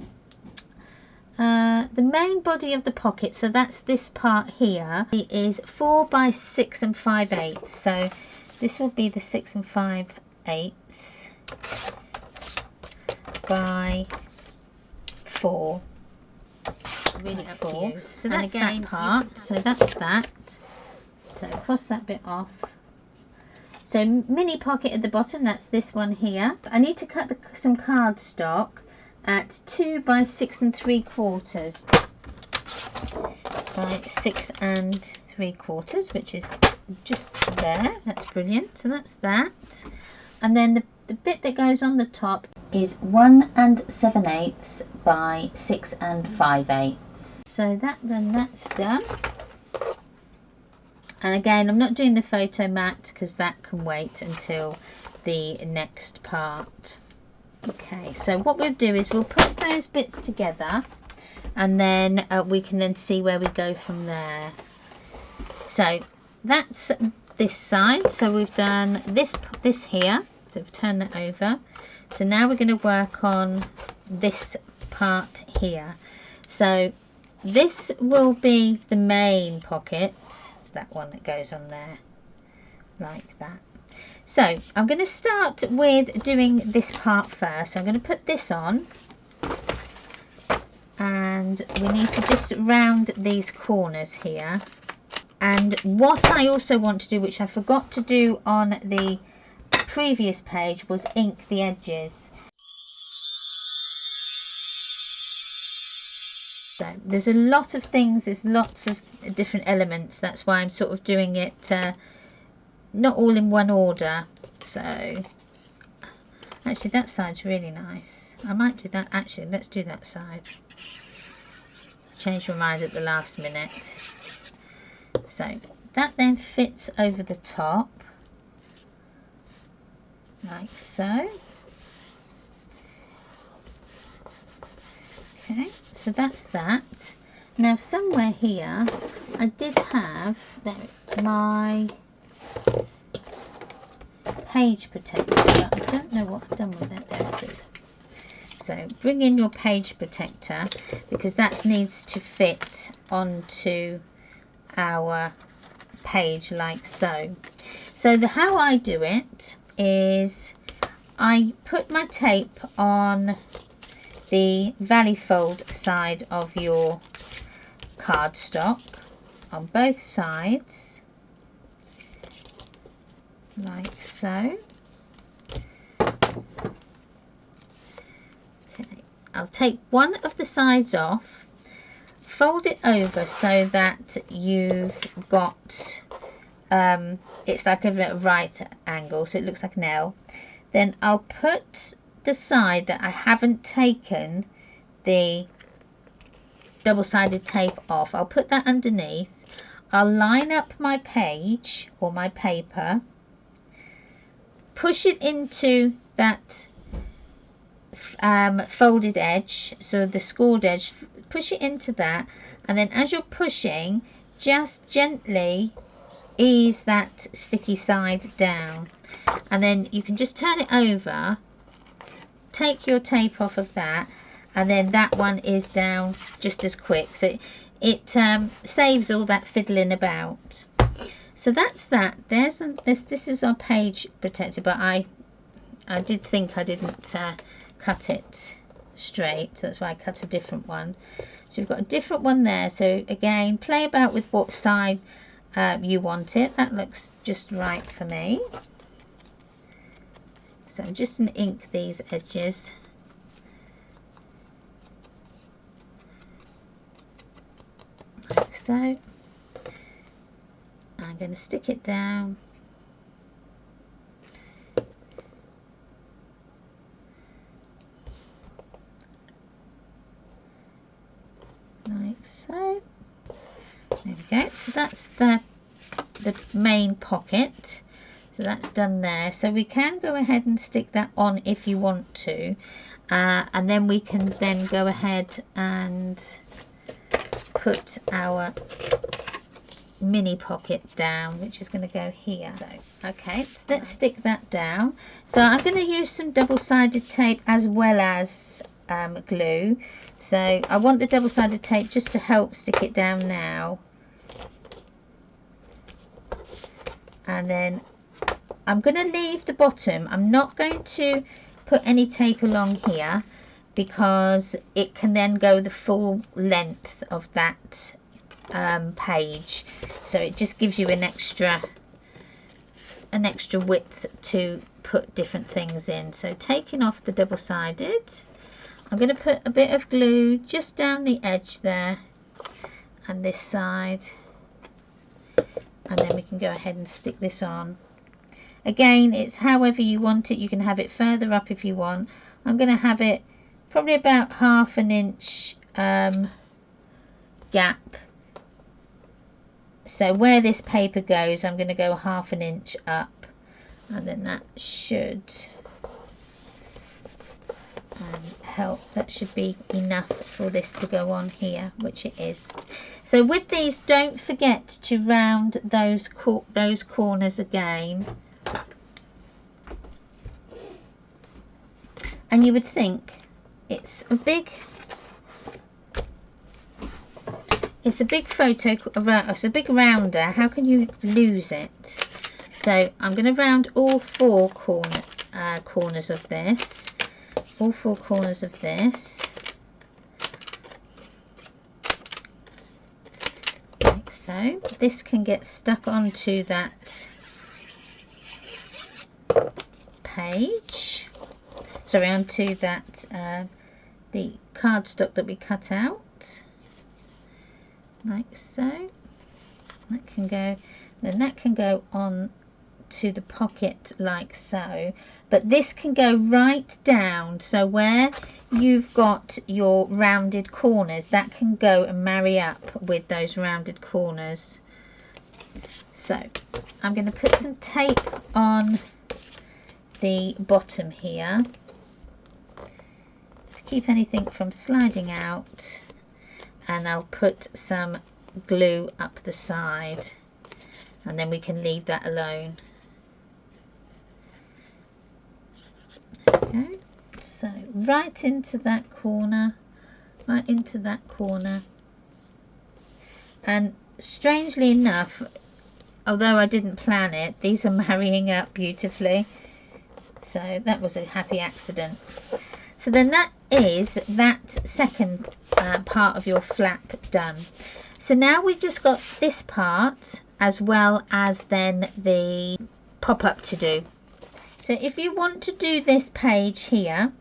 The main body of the pocket, so that's this part here, is 4 by 6 5/8. So this will be the 6 5/8 by 4. Really up to you. So that's again, that part. So that's that. So cross that bit off. So mini pocket at the bottom, that's this one here. I need to cut some cardstock at 2 by 6 3/4 by 6 3/4, which is just there. That's brilliant. So that's that. And then the bit that goes on the top is 1 7/8 by 6 5/8. So that's done. And again, I'm not doing the photo mat because that can wait until the next part. Okay, so what we'll do is we'll put those bits together, and then we can then see where we go from there. So that's this side. So we've done this here. So we've turned that over. So now we're going to work on this part here. So this will be the main pocket. That one that goes on there like that. So I'm going to start with doing this part first. So I'm going to put this on, and we need to just round these corners here. And what I also want to do, which I forgot to do on the previous page, was ink the edges. So there's a lot of things, there's lots of different elements. That's why I'm sort of doing it not all in one order. So actually that side's really nice. I might do that. Actually, let's do that side. Change my mind at the last minute. So that then fits over the top like so. Okay, so that's that. Now somewhere here I did have my page protector, but I don't know what I've done with it. There it is. So bring in your page protector, because that needs to fit onto our page like so. So how I do it is I put my tape on the valley fold side of your cardstock on both sides like so. Okay, I'll take one of the sides off, fold it over so that you've got it's like a right angle, so it looks like an L. Then I'll put the side that I haven't taken the double-sided tape off. I'll put that underneath. I'll line up my page or my paper, push it into that folded edge, so the scored edge, push it into that, and then as you're pushing, just gently ease that sticky side down, and then you can just turn it over, take your tape off of that, and then that one is down just as quick, so it saves all that fiddling about. So that's that. There's this is our page protector, but I did think I didn't cut it straight, so that's why I cut a different one. So we've got a different one there, so again, play about with what side you want it. That looks just right for me. So I'm just going to ink these edges. Like so. I'm going to stick it down. Like so. There we go. So that's the main pocket. So that's done there. So we can go ahead and stick that on if you want to, and then we can then go ahead and put our mini pocket down, which is going to go here. So okay, so let's stick that down. So I'm going to use some double-sided tape as well as glue. So I want the double-sided tape just to help stick it down now, and then I'm going to leave the bottom. I'm not going to put any tape along here because it can then go the full length of that page, so it just gives you an extra width to put different things in. So taking off the double-sided, I'm going to put a bit of glue just down the edge there and this side, and then we can go ahead and stick this on. Again, it's however you want it. You can have it further up if you want. I'm going to have it probably about 1/2 inch gap. So where this paper goes, I'm going to go 1/2 inch up, and then that should help. That should be enough for this to go on here, which it is. So with these, don't forget to round those corners again. And you would think it's a big photo, it's a big rounder, how can you lose it? So I'm going to round all 4 corners of this, all 4 corners of this, like so. This can get stuck onto that page, sorry, onto that the cardstock that we cut out, like so. That can go, then that can go on to the pocket like so, but this can go right down, so where you've got your rounded corners, that can go and marry up with those rounded corners. So I'm going to put some tape on the bottom here to keep anything from sliding out, and I'll put some glue up the side, and then we can leave that alone. Okay, so right into that corner, right into that corner, and strangely enough, although I didn't plan it, these are marrying up beautifully, so that was a happy accident. So then that is that second part of your flap done. So now we've just got this part as well as then the pop-up to do. So if you want to do this page here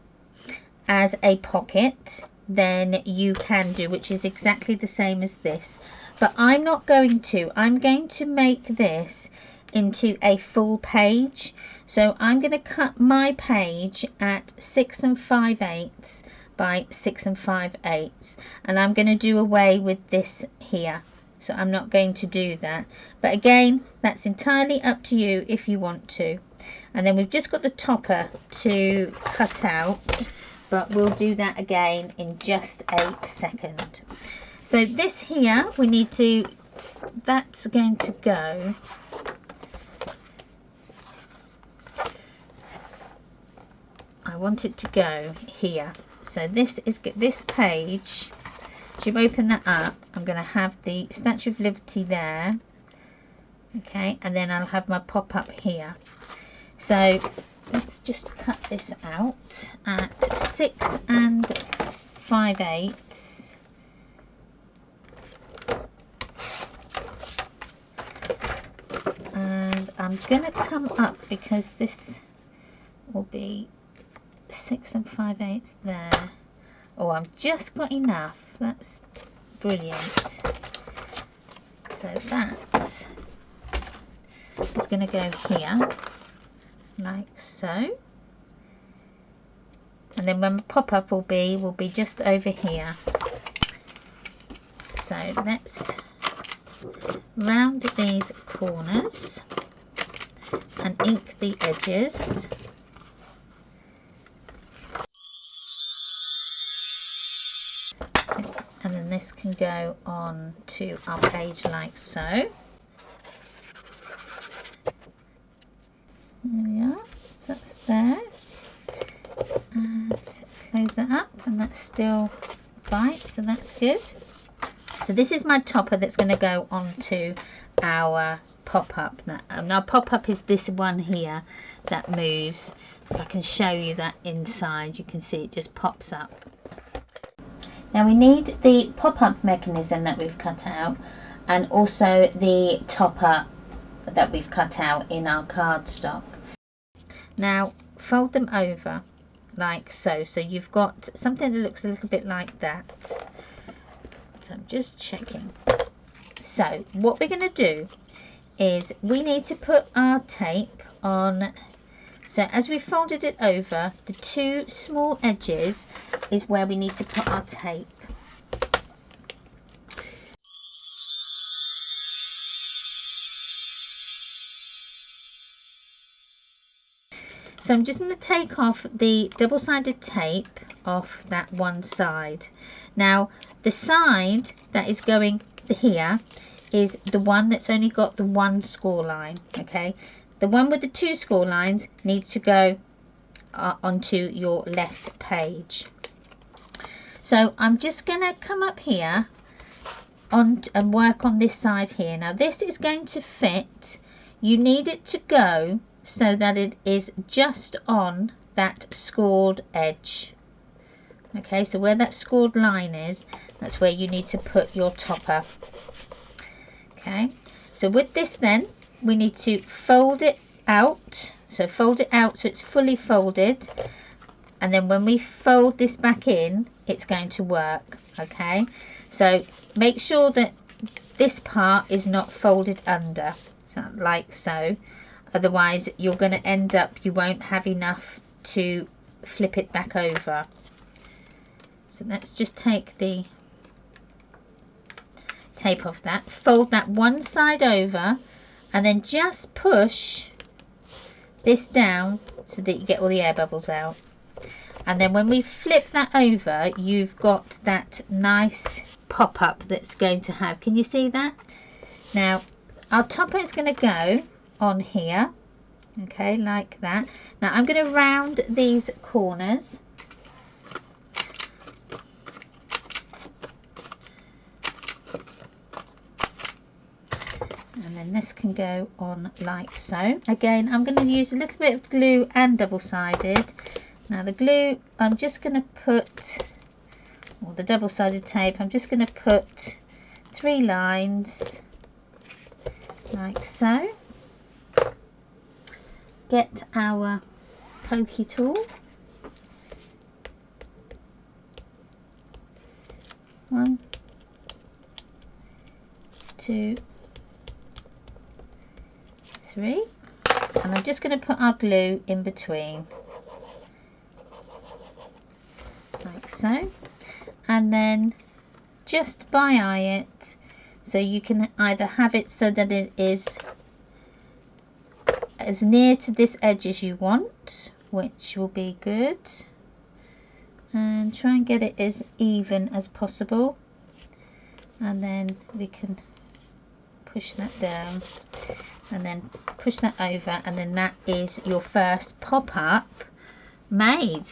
as a pocket, then you can do, which is exactly the same as this. But I'm not going to. I'm going to make this into a full page. So I'm going to cut my page at 6 5/8 by 6 5/8, and I'm going to do away with this here. So I'm not going to do that. But again, that's entirely up to you if you want to. And then we've just got the topper to cut out, but we'll do that again in just a second. So this here, we need to, that's going to go, I want it to go here. So this is this page, as you open that up, I'm going to have the Statue of Liberty there. Okay, and then I'll have my pop-up here. So let's just cut this out at 6 5/8. And I'm going to come up because this will be 6 5/8 there. Oh, I've just got enough. That's brilliant. So that is going to go here, like so. And then when pop-up will be just over here. So let's round these corners and ink the edges. And then this can go on to our page like so. There we are, that's there. And close that up, and that's still bright, so that's good. So this is my topper that's going to go onto our pop-up. Now our pop-up is this one here that moves. If I can show you that inside, you can see it just pops up. Now we need the pop-up mechanism that we've cut out, and also the topper that we've cut out in our cardstock. Now fold them over like so, so you've got something that looks a little bit like that. So I'm just checking. So what we're going to do is we need to put our tape on. So as we folded it over, the two small edges is where we need to put our tape. So I'm just going to take off the double-sided tape off that one side. Now the side that is going here is the one that's only got the one score line. Okay, the one with the two score lines needs to go onto your left page. So I'm just going to come up here and work on this side here. Now this is going to fit. You need it to go so that it is just on that scored edge. Okay, so where that scored line is, that's where you need to put your topper. Okay, so with this then, we need to fold it out. So fold it out so it's fully folded, and then when we fold this back in, it's going to work. Okay, so make sure that this part is not folded under, so like so. Otherwise you're going to end up, you won't have enough to flip it back over. So let's just take the tape off that, fold that one side over, and then just push this down so that you get all the air bubbles out. And then when we flip that over, you've got that nice pop-up that's going to have, can you see that? Now our topper is going to go on here, okay, like that. Now I'm going to round these corners, and then this can go on like so. Again, I'm going to use a little bit of glue and double-sided. Now the glue, I'm just going to put, or the double-sided tape, I'm just going to put 3 lines like so. Get our pokey tool, 1, 2, 3, and I'm just going to put our glue in between like so, and then just by eye it, so you can either have it so that it is as near to this edge as you want, which will be good, and try and get it as even as possible, and then we can push that down and then push that over, and then that is your first pop-up made.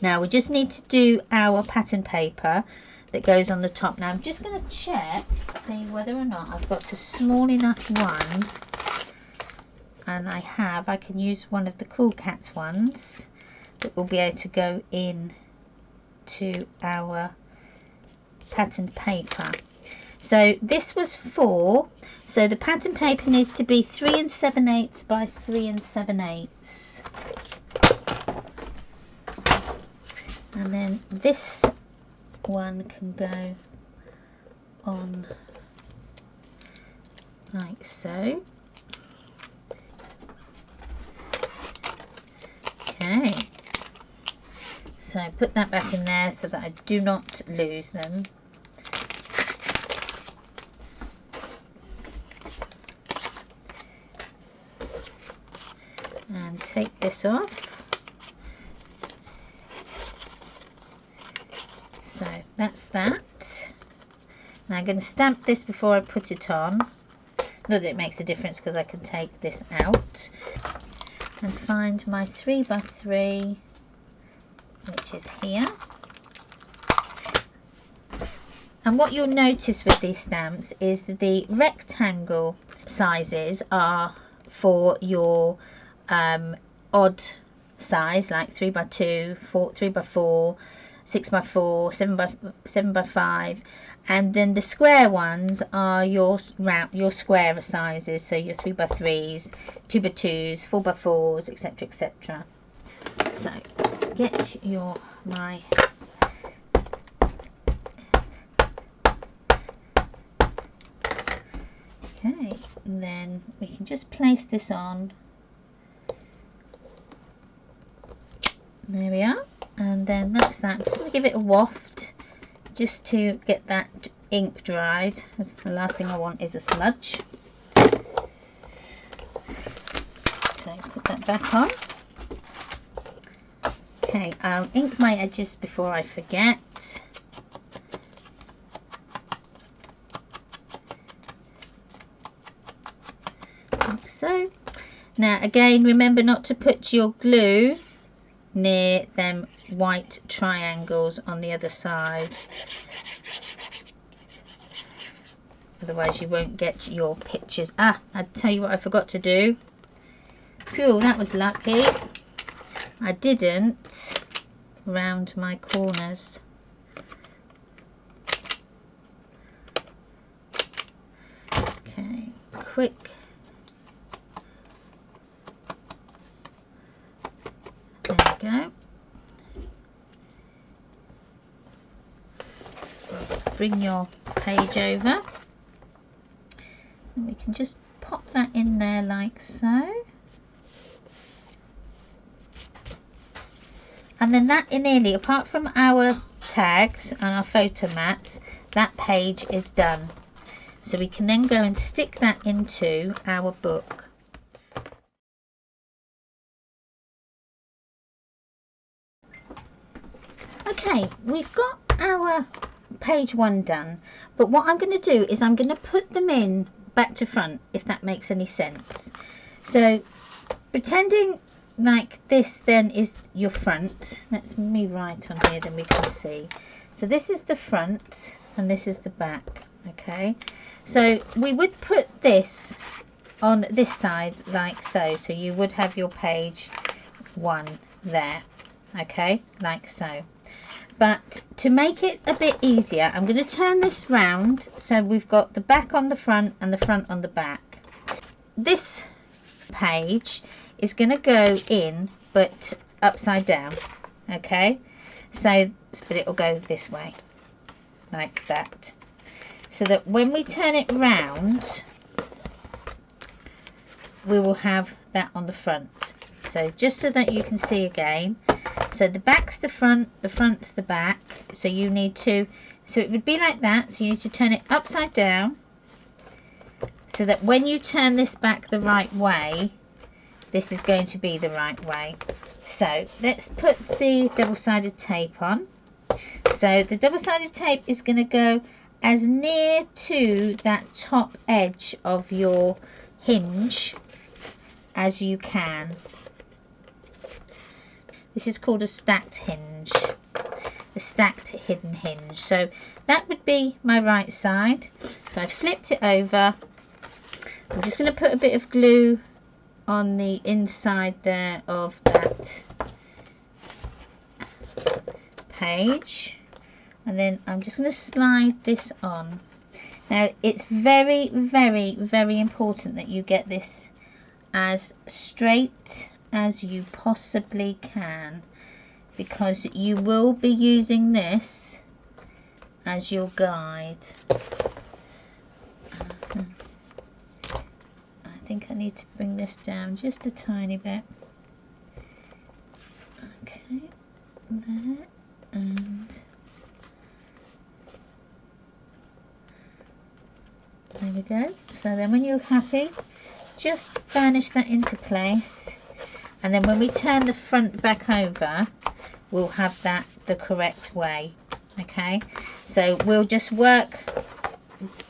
Now we just need to do our pattern paper that goes on the top. Now I'm just going to check, see whether or not I've got a small enough one, and I can use one of the Cool Cats ones that will be able to go in to our pattern paper. So this was 4, so the pattern paper needs to be 3 7/8 by 3 7/8, and then this one can go on like so. Okay, so put that back in there so that I do not lose them. And take this off. So that's that. Now I'm going to stamp this before I put it on. Not that it makes a difference because I can take this out. And find my 3x3, which is here. And what you'll notice with these stamps is that the rectangle sizes are for your odd size, like 3x2, 3x4, 6x4, 7x5, and then the square ones are your square sizes, so your 3x3s, 2x2s, 4x4s, etc, etc. So get my okay, and then we can just place this on. There we are, and then that's that. I'm just going to give it a waft just to get that ink dried, because the last thing I want is a smudge. So put that back on. Okay, I'll ink my edges before I forget. Like so. Now again, remember not to put your glue near them white triangles on the other side, otherwise you won't get your pictures. I tell you what I forgot to do. Phew, that was lucky. I didn't round my corners. Okay, quick. There we go. Bring your page over, and we can just pop that in there like so. And then that nearly, apart from our tags and our photo mats, that page is done. So we can then go and stick that into our book. Okay, we've got our page 1 done, but what I'm going to do is I'm going to put them in back to front, if that makes any sense. So pretending like this then is your front. Let's me right on here, then we can see. So this is the front and this is the back. Okay, so we would put this on this side like so, so you would have your page 1 there. Okay, like so. But to make it a bit easier, I'm going to turn this round so we've got the back on the front and the front on the back. This page is going to go in but upside down. Okay, so but it will go this way. like that, so that when we turn it round we will have that on the front. So just so that you can see again, so the back's the front, the front's the back, so you need to, so it would be like that, so you need to turn it upside down so that when you turn this back the right way, this is going to be the right way. So let's put the double-sided tape on. So the double-sided tape is going to go as near to that top edge of your hinge as you can. This is called a stacked hinge, a stacked hidden hinge. So that would be my right side. So I flipped it over. I'm just going to put a bit of glue on the inside there of that page, and then I'm just going to slide this on. Now it's very, very, very important that you get this as straight as you possibly can, because you will be using this as your guide. I think I need to bring this down just a tiny bit. Okay, there, and there we go. So then when you're happy, just burnish that into place, and then when we turn the front back over, we'll have that the correct way. Okay, so we'll just work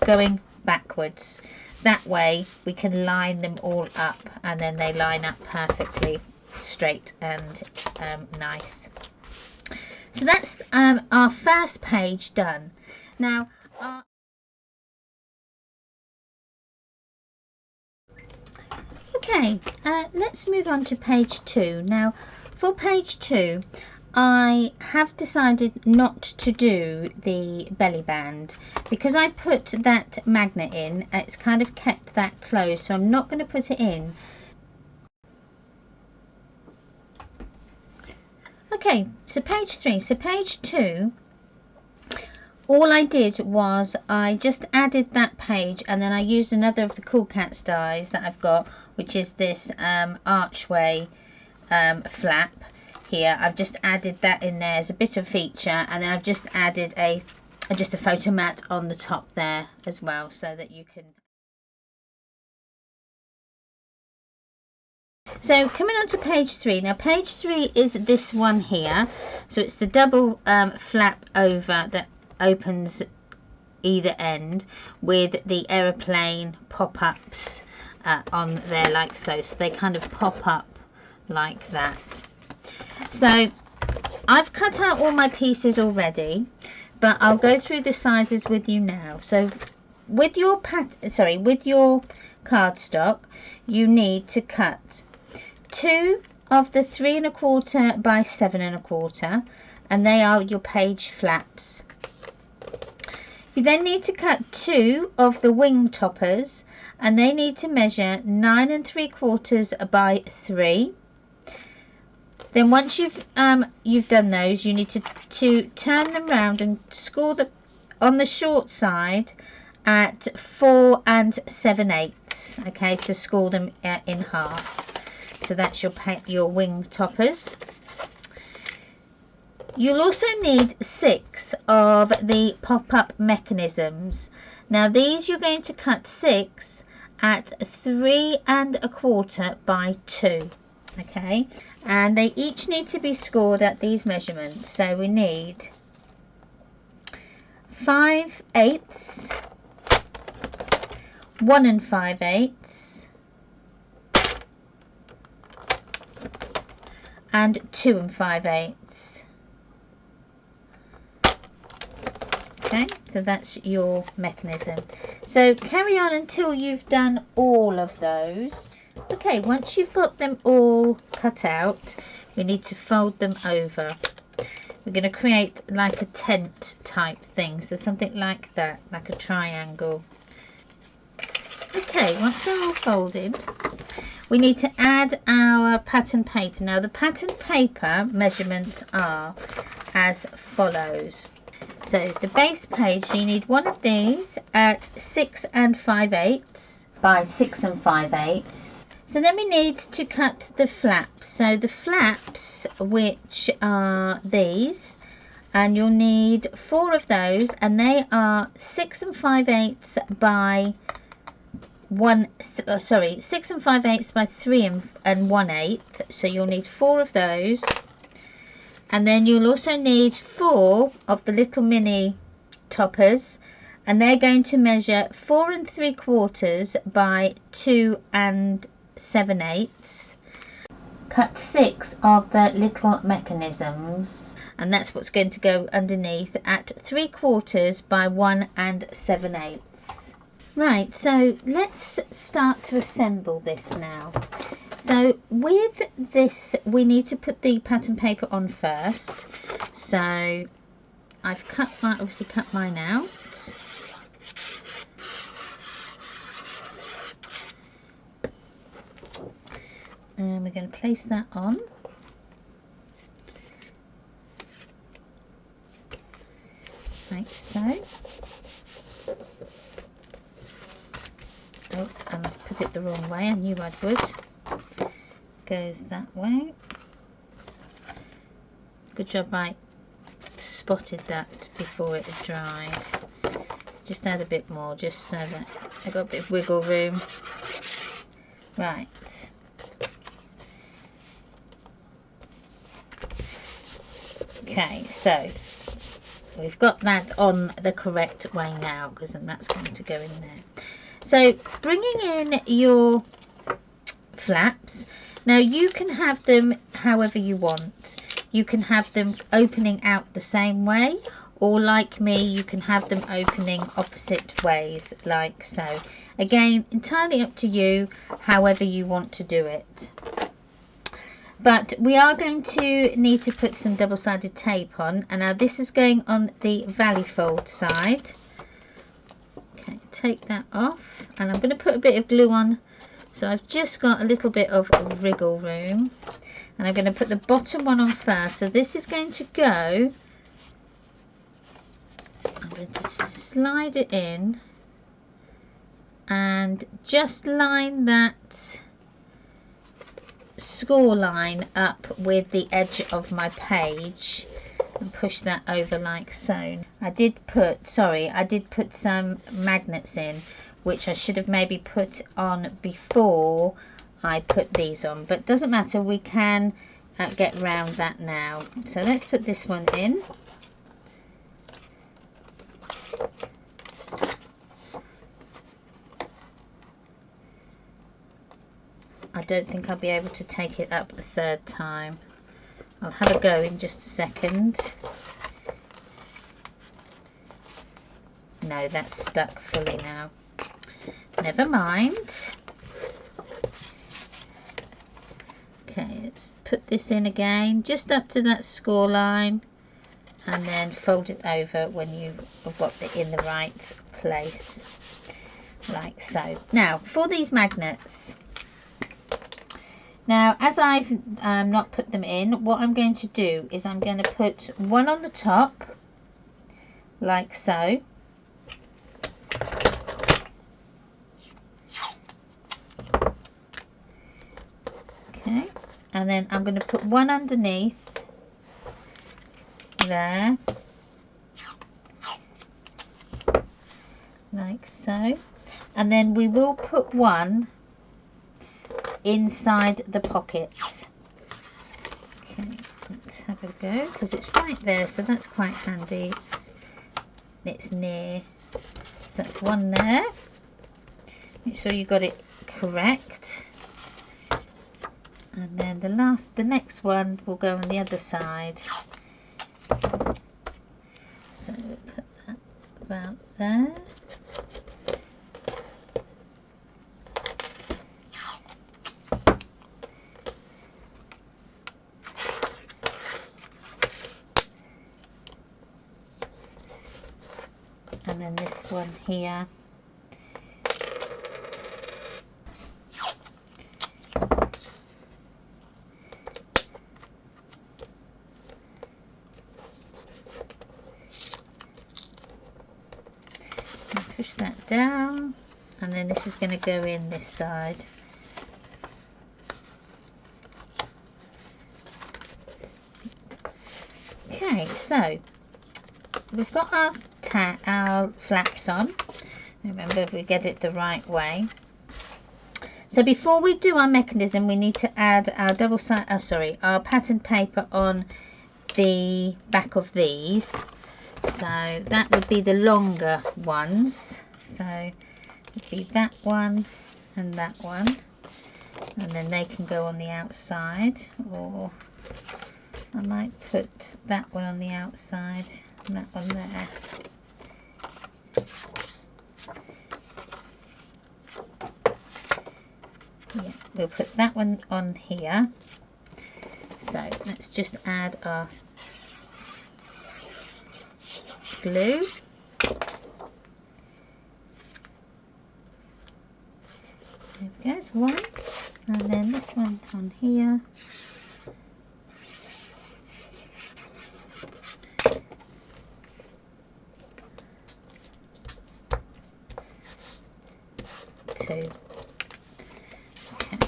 going backwards. That way we can line them all up, and then they line up perfectly straight and nice. So that's our first page done. Now okay, let's move on to page 2. Now for page 2, I have decided not to do the belly band because I put that magnet in. It's kind of kept that closed, so I'm not going to put it in. Okay, so page 3. So page 2, all I did was I just added that page, and then I used another of the Cool Cats dies that I've got, which is this archway flap. Here I've just added that in there as a bit of feature, and then I've just added just a photo mat on the top there as well, so that you can. So coming on to page 3. Now page 3 is this one here, so it's the double flap over that opens either end with the aeroplane pop-ups on there like so, so they kind of pop up like that. So I've cut out all my pieces already, but I'll go through the sizes with you now. So with your cardstock, you need to cut 2 of the 3 1/4 by 7 1/4, and they are your page flaps. You then need to cut 2 of the wing toppers, and they need to measure 9 3/4 by 3. Then once you've done those, you need to turn them round and score them on the short side at 4 7/8. Okay, to score them in half. So that's your wing toppers. You'll also need 6 of the pop-up mechanisms. Now these you're going to cut 6 at 3 1/4 by 2. Okay, and they each need to be scored at these measurements. So we need 5/8, 1 5/8, and 2 5/8. Okay, so that's your mechanism. So carry on until you've done all of those. Okay, once you've got them all cut out, we need to fold them over. We're going to create like a tent type thing, so something like that, like a triangle. Okay, once they're all folded, we need to add our pattern paper. Now the pattern paper measurements are as follows. So the base page, so you need one of these at 6 5/8 by 6 5/8. So then we need to cut the flaps. So the flaps, which are these, and you'll need 4 of those, and they are 6 5/8 by 6 5/8 by 3 1/8. So you'll need 4 of those. And then you'll also need 4 of the little mini toppers, and they're going to measure 4 3/4 by 2 7/8. Cut 6 of the little mechanisms, and that's what's going to go underneath at 3/4 by 1 7/8. Right, so let's start to assemble this now. So with this, we need to put the pattern paper on first. So I've obviously cut mine out. And we're going to place that on. Like so. Oh, and I've put it the wrong way. I knew I would. Goes that way. Good job I spotted that before it had dried. Just add a bit more, just so that I got a bit of wiggle room. Right. Okay, so we've got that on the correct way now, because then that's going to go in there. So bringing in your flaps. Now you can have them however you want. You can have them opening out the same way, or like me, you can have them opening opposite ways, like so. Again, entirely up to you, however you want to do it. But we are going to need to put some double-sided tape on, and now this is going on the valley fold side. Okay, take that off, and I'm going to put a bit of glue on. So I've just got a little bit of wriggle room, and I'm going to put the bottom one on first. So this is going to go, I'm going to slide it in and just line that score line up with the edge of my page and push that over like so. I did put some magnets in, which I should have maybe put on before I put these on, but doesn't matter, we can get round that now. So let's put this one in. I don't think I'll be able to take it up a third time. I'll have a go in just a second. No, that's stuck fully now. Never mind. Okay, let's put this in again, just up to that score line, and then fold it over when you've got it in the right place, like so. Now, for these magnets, now as I've not put them in, what I'm going to do is I'm going to put one on the top, like so. Okay, and then I'm going to put one underneath there, like so, and then we will put one inside the pockets. Okay, let's have a go, because it's right there, so that's quite handy. It's near, so that's one there. Make sure you got it correct. And then the next one will go on the other side. So we'll put that about there. And then this one here. push that down, and then this is going to go in this side. Okay, so we've got our flaps on. Remember, we get it the right way. So before we do our mechanism, we need to add our our pattern paper on the back of these. So that would be the longer ones. So it would be that one and that one, and then they can go on the outside, or I might put that one on the outside and that one there. Yeah, we'll put that one on here. So let's just add our glue. There we go, it's one. And then this one on here. Two. Okay.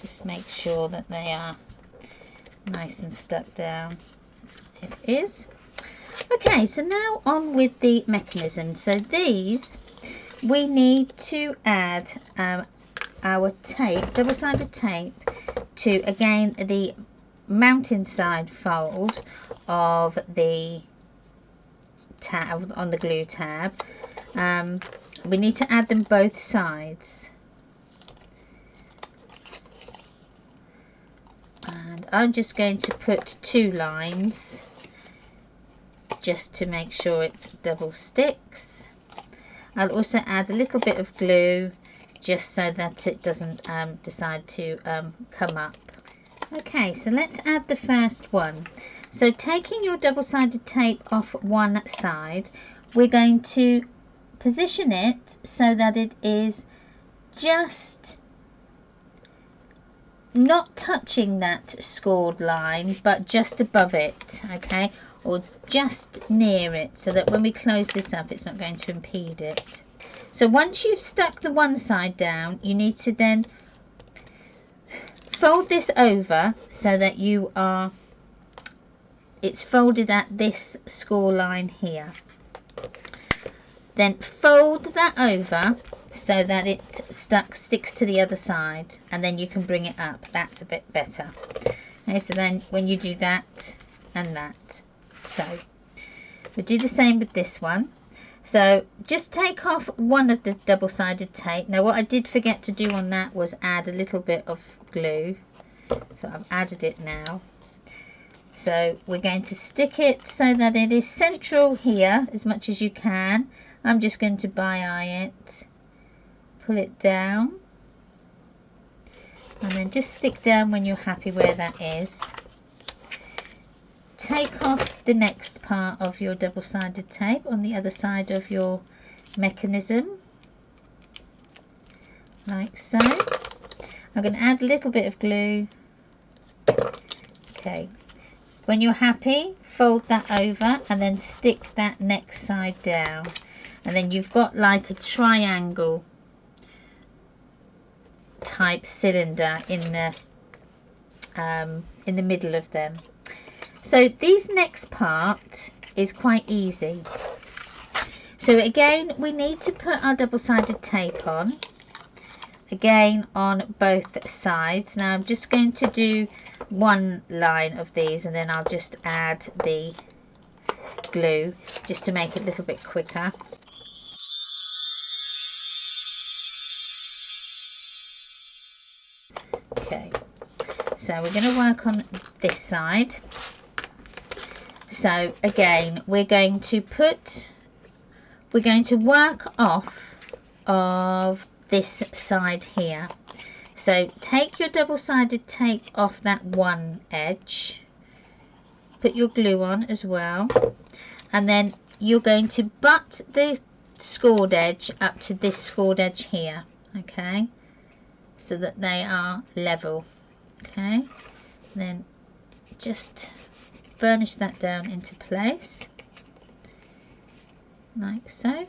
Just make sure that they are nice and stuck down. It is. Okay, so now on with the mechanism. So these, we need to add our tape, double-sided tape, to again the mountain side fold of the tab, on the glue tab. We need to add them both sides, and I'm just going to put 2 lines just to make sure it double sticks. I'll also add a little bit of glue just so that it doesn't decide to come up. Okay, so let's add the first one. So taking your double-sided tape off one side, we're going to position it so that it is just not touching that scored line, but just above it, okay, or just near it, so that when we close this up, it's not going to impede it. So once you've stuck the one side down, you need to then fold this over so that it's folded at this score line here. Then fold that over so that it sticks to the other side, and then you can bring it up. That's a bit better. Okay, so then when you do that and that, so we'll do the same with this one. So just take off one of the double-sided tape. Now what I did forget to do on that was add a little bit of glue, so I've added it now. So we're going to stick it so that it is central here as much as you can. I'm just going to bi-eye it, pull it down, and then just stick down when you're happy where that is. Take off the next part of your double-sided tape on the other side of your mechanism, like so. I'm going to add a little bit of glue. Okay, when you're happy, fold that over and then stick that next side down, and then you've got like a triangle type cylinder in the middle of them. So this next part is quite easy. So again, we need to put our double-sided tape on, again on both sides. Now I'm just going to do one line of these, and then I'll just add the glue just to make it a little bit quicker. Okay, so we're going to work on this side. So again, we're going to work off of this side here. So take your double-sided tape off that one edge, put your glue on as well, and then you're going to butt the scored edge up to this scored edge here, okay, so that they are level. Okay, then just burnish that down into place. like so.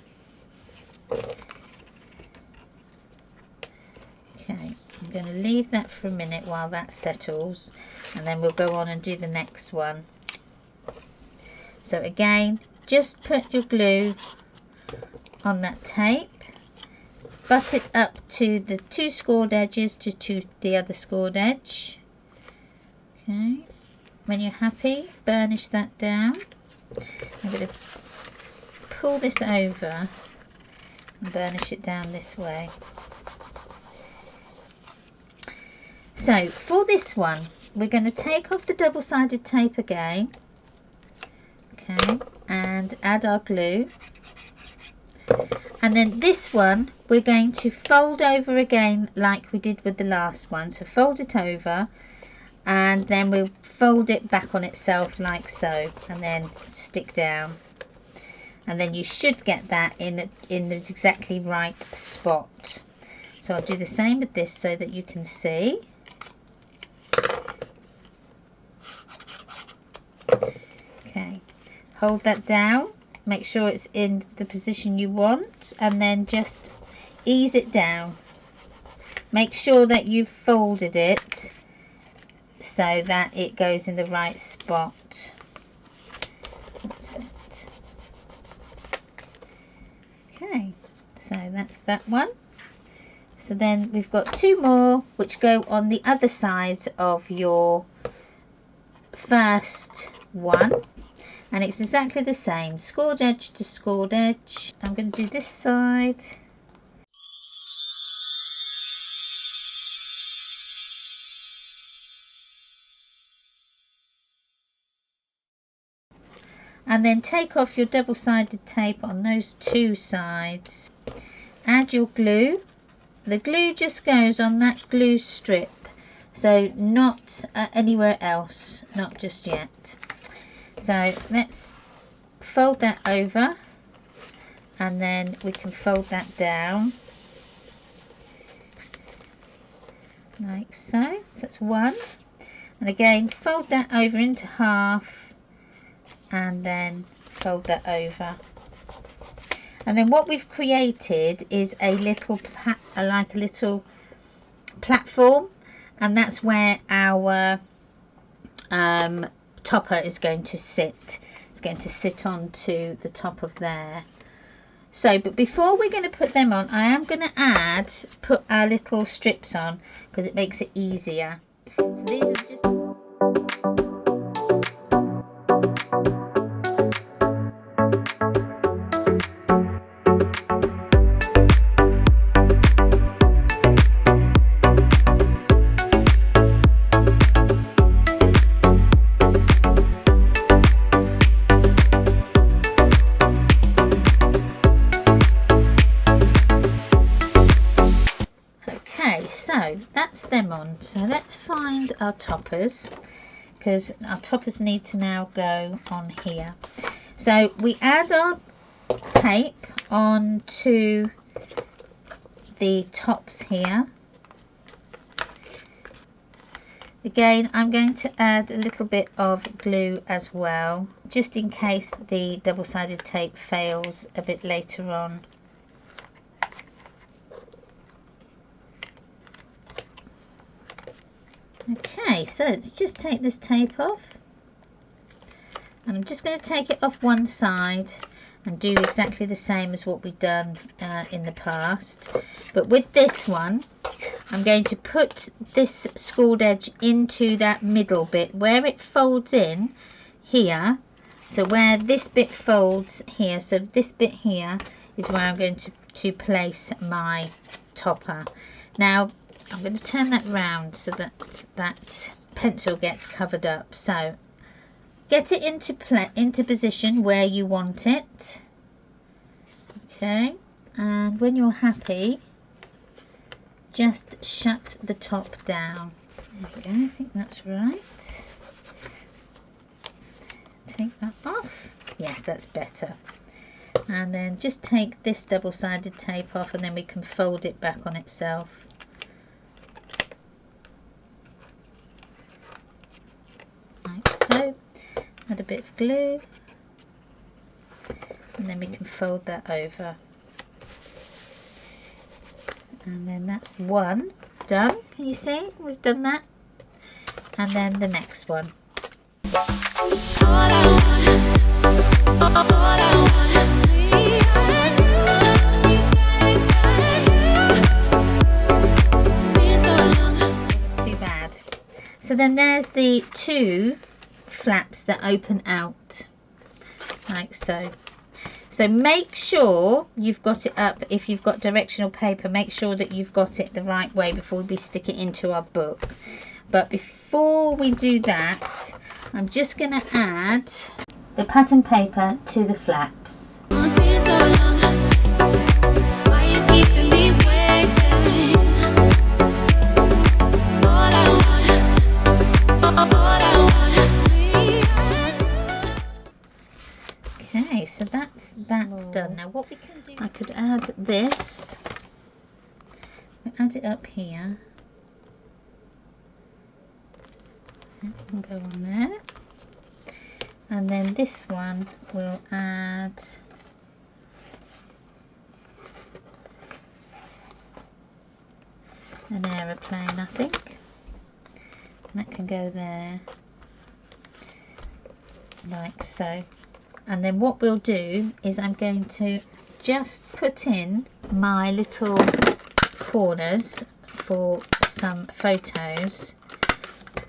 Okay, I'm going to leave that for a minute while that settles, and then we'll go on and do the next one. So again, just put your glue on that tape, butt it up to the two scored edges to the other scored edge. Okay, when you're happy, burnish that down. I'm going to pull this over and burnish it down this way. So for this one, we're going to take off the double-sided tape again, okay, and add our glue. And then this one we're going to fold over again like we did with the last one. So fold it over, and then we'll fold it back on itself like so, and then stick down. And then you should get that in the exactly right spot. So I'll do the same with this so that you can see. Okay, hold that down, make sure it's in the position you want, and then just ease it down. Make sure that you've folded it so that it goes in the right spot. That's it. Okay, so that's that one. So then we've got two more which go on the other side of your first one, and it's exactly the same, scored edge to scored edge. I'm going to do this side. And then take off your double-sided tape on those two sides. Add your glue. The glue just goes on that glue strip, so not anywhere else, not just yet. So let's fold that over, and then we can fold that down like so. So that's one, and again fold that over into half, and then fold that over. And then what we've created is a little like a little platform, and that's where our topper is going to sit. It's going to sit onto the top of there. So, but before we're going to put them on, I am going to put our little strips on, because it makes it easier. So these are just that's them on. So let's find our toppers, because our toppers need to now go on here. So we add our tape onto the tops here. Again, I'm going to add a little bit of glue as well, just in case the double-sided tape fails a bit later on. Okay, so let's just take this tape off, and I'm just going to take it off one side and do exactly the same as what we've done in the past. But with this one, I'm going to put this scored edge into that middle bit where it folds in here. So where this bit folds here, so this bit here is where I'm going to place my topper. Now I'm going to turn that round so that that pencil gets covered up. So get it into position where you want it. Okay, and when you're happy, just shut the top down. There we go, I think that's right. Take that off. Yes, that's better. And then just take this double-sided tape off, and then we can fold it back on itself. Like so. Add a bit of glue. and then we can fold that over, and then that's one done. Can you see we've done that? And then the next one. Too bad. So then there's the two flaps that open out like so. So make sure you've got it up. If you've got directional paper, make sure that you've got it the right way before we stick it into our book. But before we do that, I'm just going to add the pattern paper to the flaps. Okay, so that's done. Now what we can do, I could add this. Add it up here. That can go on there. And then this one we'll add an aeroplane, I think. And that can go there like so. And then what we'll do is I'm going to just put in my little corners for some photos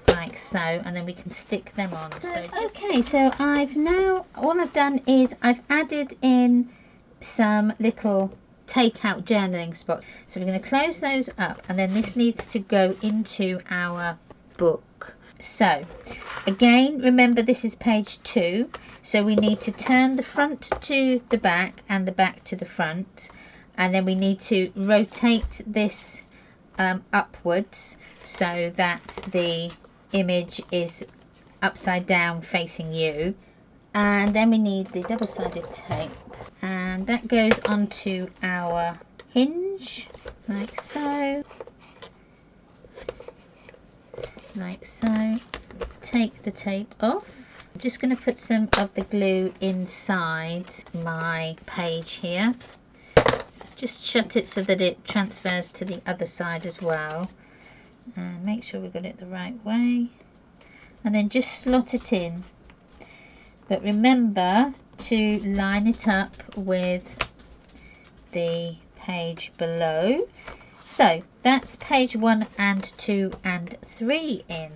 like so, and then we can stick them on. Okay, so I've now, all I've done is I've added in some little take-out journaling spots. So we're going to close those up, and then this needs to go into our book. So again, remember this is page 2, so we need to turn the front to the back and the back to the front, and then we need to rotate this upwards so that the image is upside down facing you. And then we need the double-sided tape, and that goes onto our hinge like so. Like so. Take the tape off. I'm just going to put some of the glue inside my page here. Just shut it so that it transfers to the other side as well. And make sure we got it the right way. And then just slot it in. But remember to line it up with the page below. So that's page 1 and 2 and 3 in.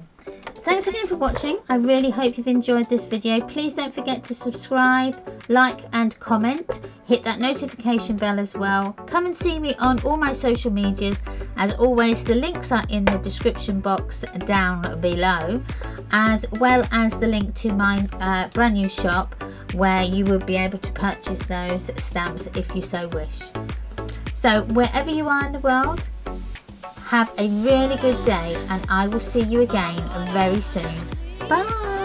Thanks again for watching. I really hope you've enjoyed this video. Please don't forget to subscribe, like and comment. Hit that notification bell as well. Come and see me on all my social medias. As always, the links are in the description box down below, as well as the link to my brand new shop where you will be able to purchase those stamps if you so wish. So wherever you are in the world, have a really good day, and I will see you again very soon. Bye.